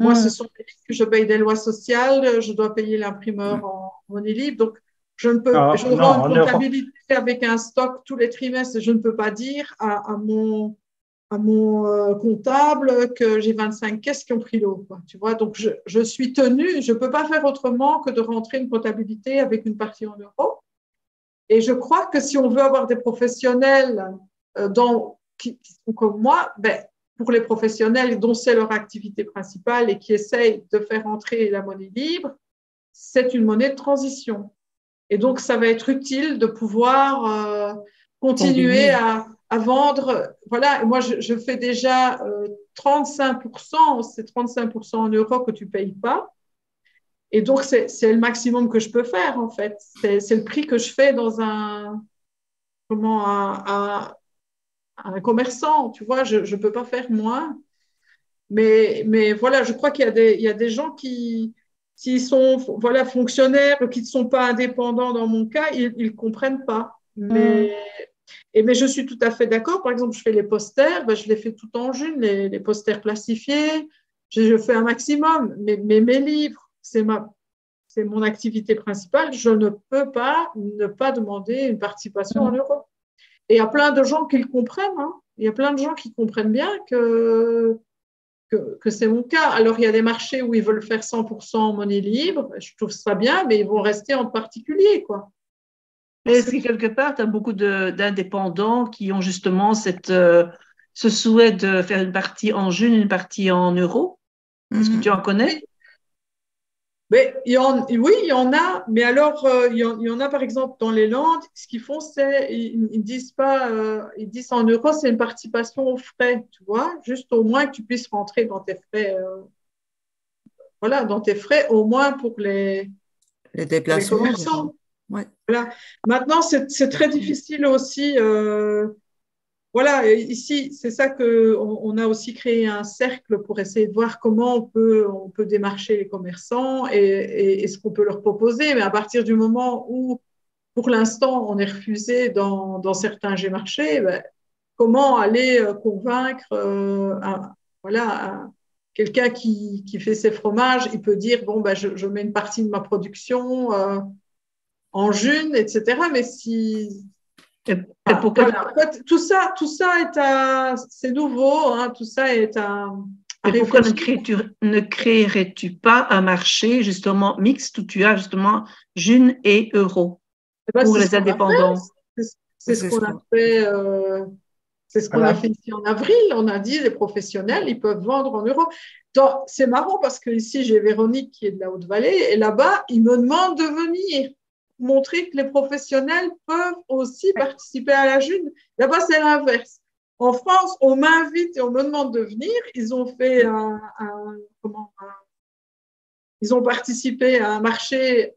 moi, ce sont des livres que je paye des lois sociales, je dois payer l'imprimeur en monnaie libre. Donc, je Non, rends une en Europe. comptabilité avec un stock tous les trimestres et je ne peux pas dire à mon comptable que j'ai 25 caisses qui ont pris l'eau, quoi, tu vois. Donc, je suis tenue, je ne peux pas faire autrement que de rentrer une comptabilité avec une partie en euros. Et je crois que si on veut avoir des professionnels qui sont comme moi, ben, pour les professionnels dont c'est leur activité principale et qui essayent de faire entrer la monnaie libre, c'est une monnaie de transition. Et donc, ça va être utile de pouvoir continuer à vendre. Voilà, et moi, je fais déjà 35%, c'est 35% en euros que tu ne payes pas. Et donc, c'est le maximum que je peux faire, en fait. C'est le prix que je fais dans un commerçant, tu vois, je ne peux pas faire moins. Mais voilà, je crois qu'il y a des gens qui, s'ils sont voilà, fonctionnaires, qui ne sont pas indépendants dans mon cas, ils ne comprennent pas. Mais je suis tout à fait d'accord. Par exemple, je fais les posters, ben, je les fais tout en june, les posters plastifiés. Je fais un maximum. Mais mes livres, c'est mon activité principale. Je ne peux pas ne pas demander une participation en euros. Et il y a plein de gens qui le comprennent. Hein. Il y a plein de gens qui comprennent bien que c'est mon cas. Alors, il y a des marchés où ils veulent faire 100% en monnaie libre. Je trouve ça bien, mais ils vont rester en particulier, quoi. Est-ce que quelque part, tu as beaucoup d'indépendants qui ont justement ce souhait de faire une partie en june, une partie en euros? Est-ce que tu en connais? Mais oui, il y en a. Mais alors, il y en a par exemple dans les Landes. Ce qu'ils font, c'est ils disent pas, ils disent en euros, c'est une participation aux frais, tu vois, juste au moins que tu puisses rentrer dans tes frais, voilà, dans tes frais, au moins pour les déplacements. Commerçants. Ouais. Voilà. Maintenant, c'est très difficile aussi. Voilà, ici, c'est ça qu'on a aussi créé un cercle pour essayer de voir comment on peut démarcher les commerçants et ce qu'on peut leur proposer. Mais à partir du moment où, pour l'instant, on est refusé dans certains G-marchés, ben, comment aller convaincre quelqu'un qui fait ses fromages, il peut dire, bon, ben, je mets une partie de ma production en june, etc. Mais si... Voilà. Tout ça c'est nouveau, hein, tout ça est à pourquoi ne créerais-tu pas un marché justement mixte où tu as justement june et euros pour les indépendants? C'est ce qu'on a fait. C'est ce qu'on a fait ici en avril. On a dit les professionnels, ils peuvent vendre en euros. C'est marrant parce que ici j'ai Véronique qui est de la Haute-Vallée et là-bas ils me demandent de venir montrer que les professionnels peuvent aussi participer à la june. Là-bas, c'est l'inverse. En France, on m'invite et on me demande de venir. Ils ont fait ils ont participé à un marché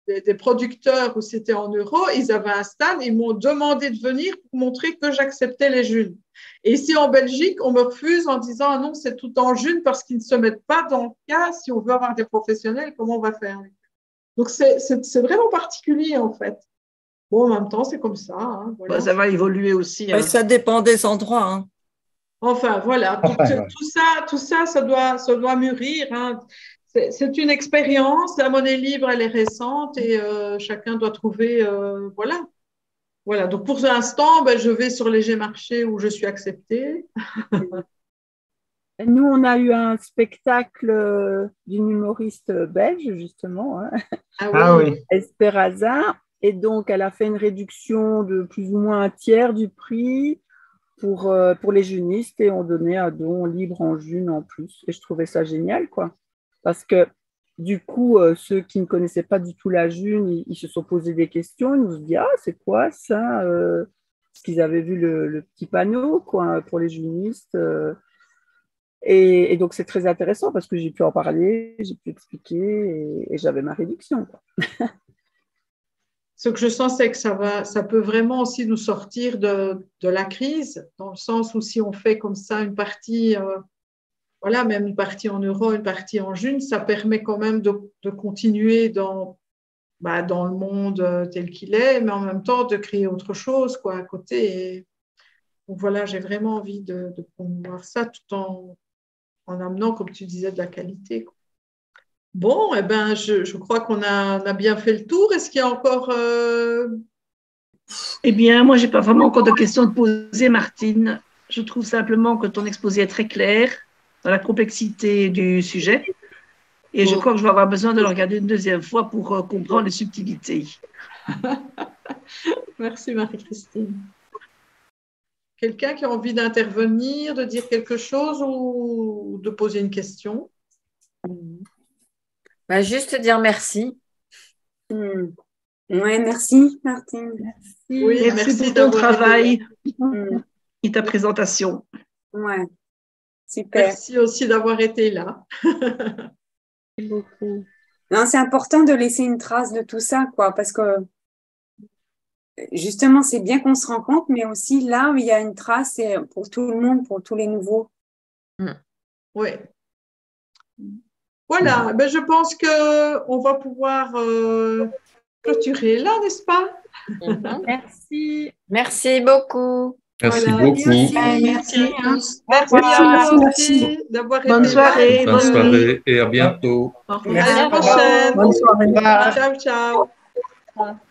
des producteurs où c'était en euros. Ils avaient un stand. Ils m'ont demandé de venir pour montrer que j'acceptais les junes. Et ici, en Belgique, on me refuse en disant ah non, c'est tout en june parce qu'ils ne se mettent pas dans le cas. Si on veut avoir des professionnels, comment on va faire? Donc, c'est vraiment particulier, en fait. Bon, en même temps, c'est comme ça. Hein, voilà. Ça va évoluer aussi. Hein. Ça dépend des endroits. Hein. Enfin, voilà. Tout ça, ça doit mûrir. Hein. C'est une expérience. La monnaie libre, elle est récente et chacun doit trouver… voilà. Donc, pour l'instant, je vais sur les G-marchés où je suis acceptée. Nous, on a eu un spectacle d'une humoriste belge, justement, hein, oui. Esperanza. Et donc, elle a fait une réduction de plus ou moins un tiers du prix pour les junistes et on donnait un don libre en june en plus. Et je trouvais ça génial, quoi. Parce que, du coup, ceux qui ne connaissaient pas du tout la june, ils se sont posés des questions. Ils nous ont dit, ah, c'est quoi ça Parce qu'ils avaient vu le petit panneau, quoi, pour les junistes. Et donc, c'est très intéressant parce que j'ai pu en parler, j'ai pu expliquer et j'avais ma réduction. Quoi. Ce que je sens, c'est que ça peut vraiment aussi nous sortir de la crise, dans le sens où si on fait comme ça une partie, même une partie en euros, une partie en june, ça permet quand même de continuer dans le monde tel qu'il est, mais en même temps de créer autre chose quoi, à côté. Et donc voilà, j'ai vraiment envie de promouvoir ça tout en amenant, comme tu disais, de la qualité. Quoi. Bon, je crois qu'on a bien fait le tour. Est-ce qu'il y a encore… Eh bien, moi, je n'ai pas vraiment encore de questions à te poser, Martine. Je trouve simplement que ton exposé est très clair dans la complexité du sujet. Et je crois que je vais avoir besoin de le regarder une deuxième fois pour comprendre les subtilités. Merci Marie-Christine. Quelqu'un qui a envie d'intervenir, de dire quelque chose ou de poser une question? Bah, juste dire merci. Oui, merci Martine. Oui, Merci pour ton travail Mm. et ta présentation. Ouais, super. Merci aussi d'avoir été là. Merci beaucoup. Non, c'est important de laisser une trace de tout ça, quoi, parce que justement, c'est bien qu'on se rend compte, mais aussi là où il y a une trace, c'est pour tout le monde, pour tous les nouveaux. Oui. Voilà, ben, je pense qu'on va pouvoir clôturer là, n'est-ce pas? Merci. Merci beaucoup. Merci Voilà. beaucoup. Merci à tous. Merci à vous Merci. aussi d'avoir Bonne été soirée. là. Bonne soirée et à bientôt. Au revoir. À la prochaine. Bonne soirée. Ciao, ciao.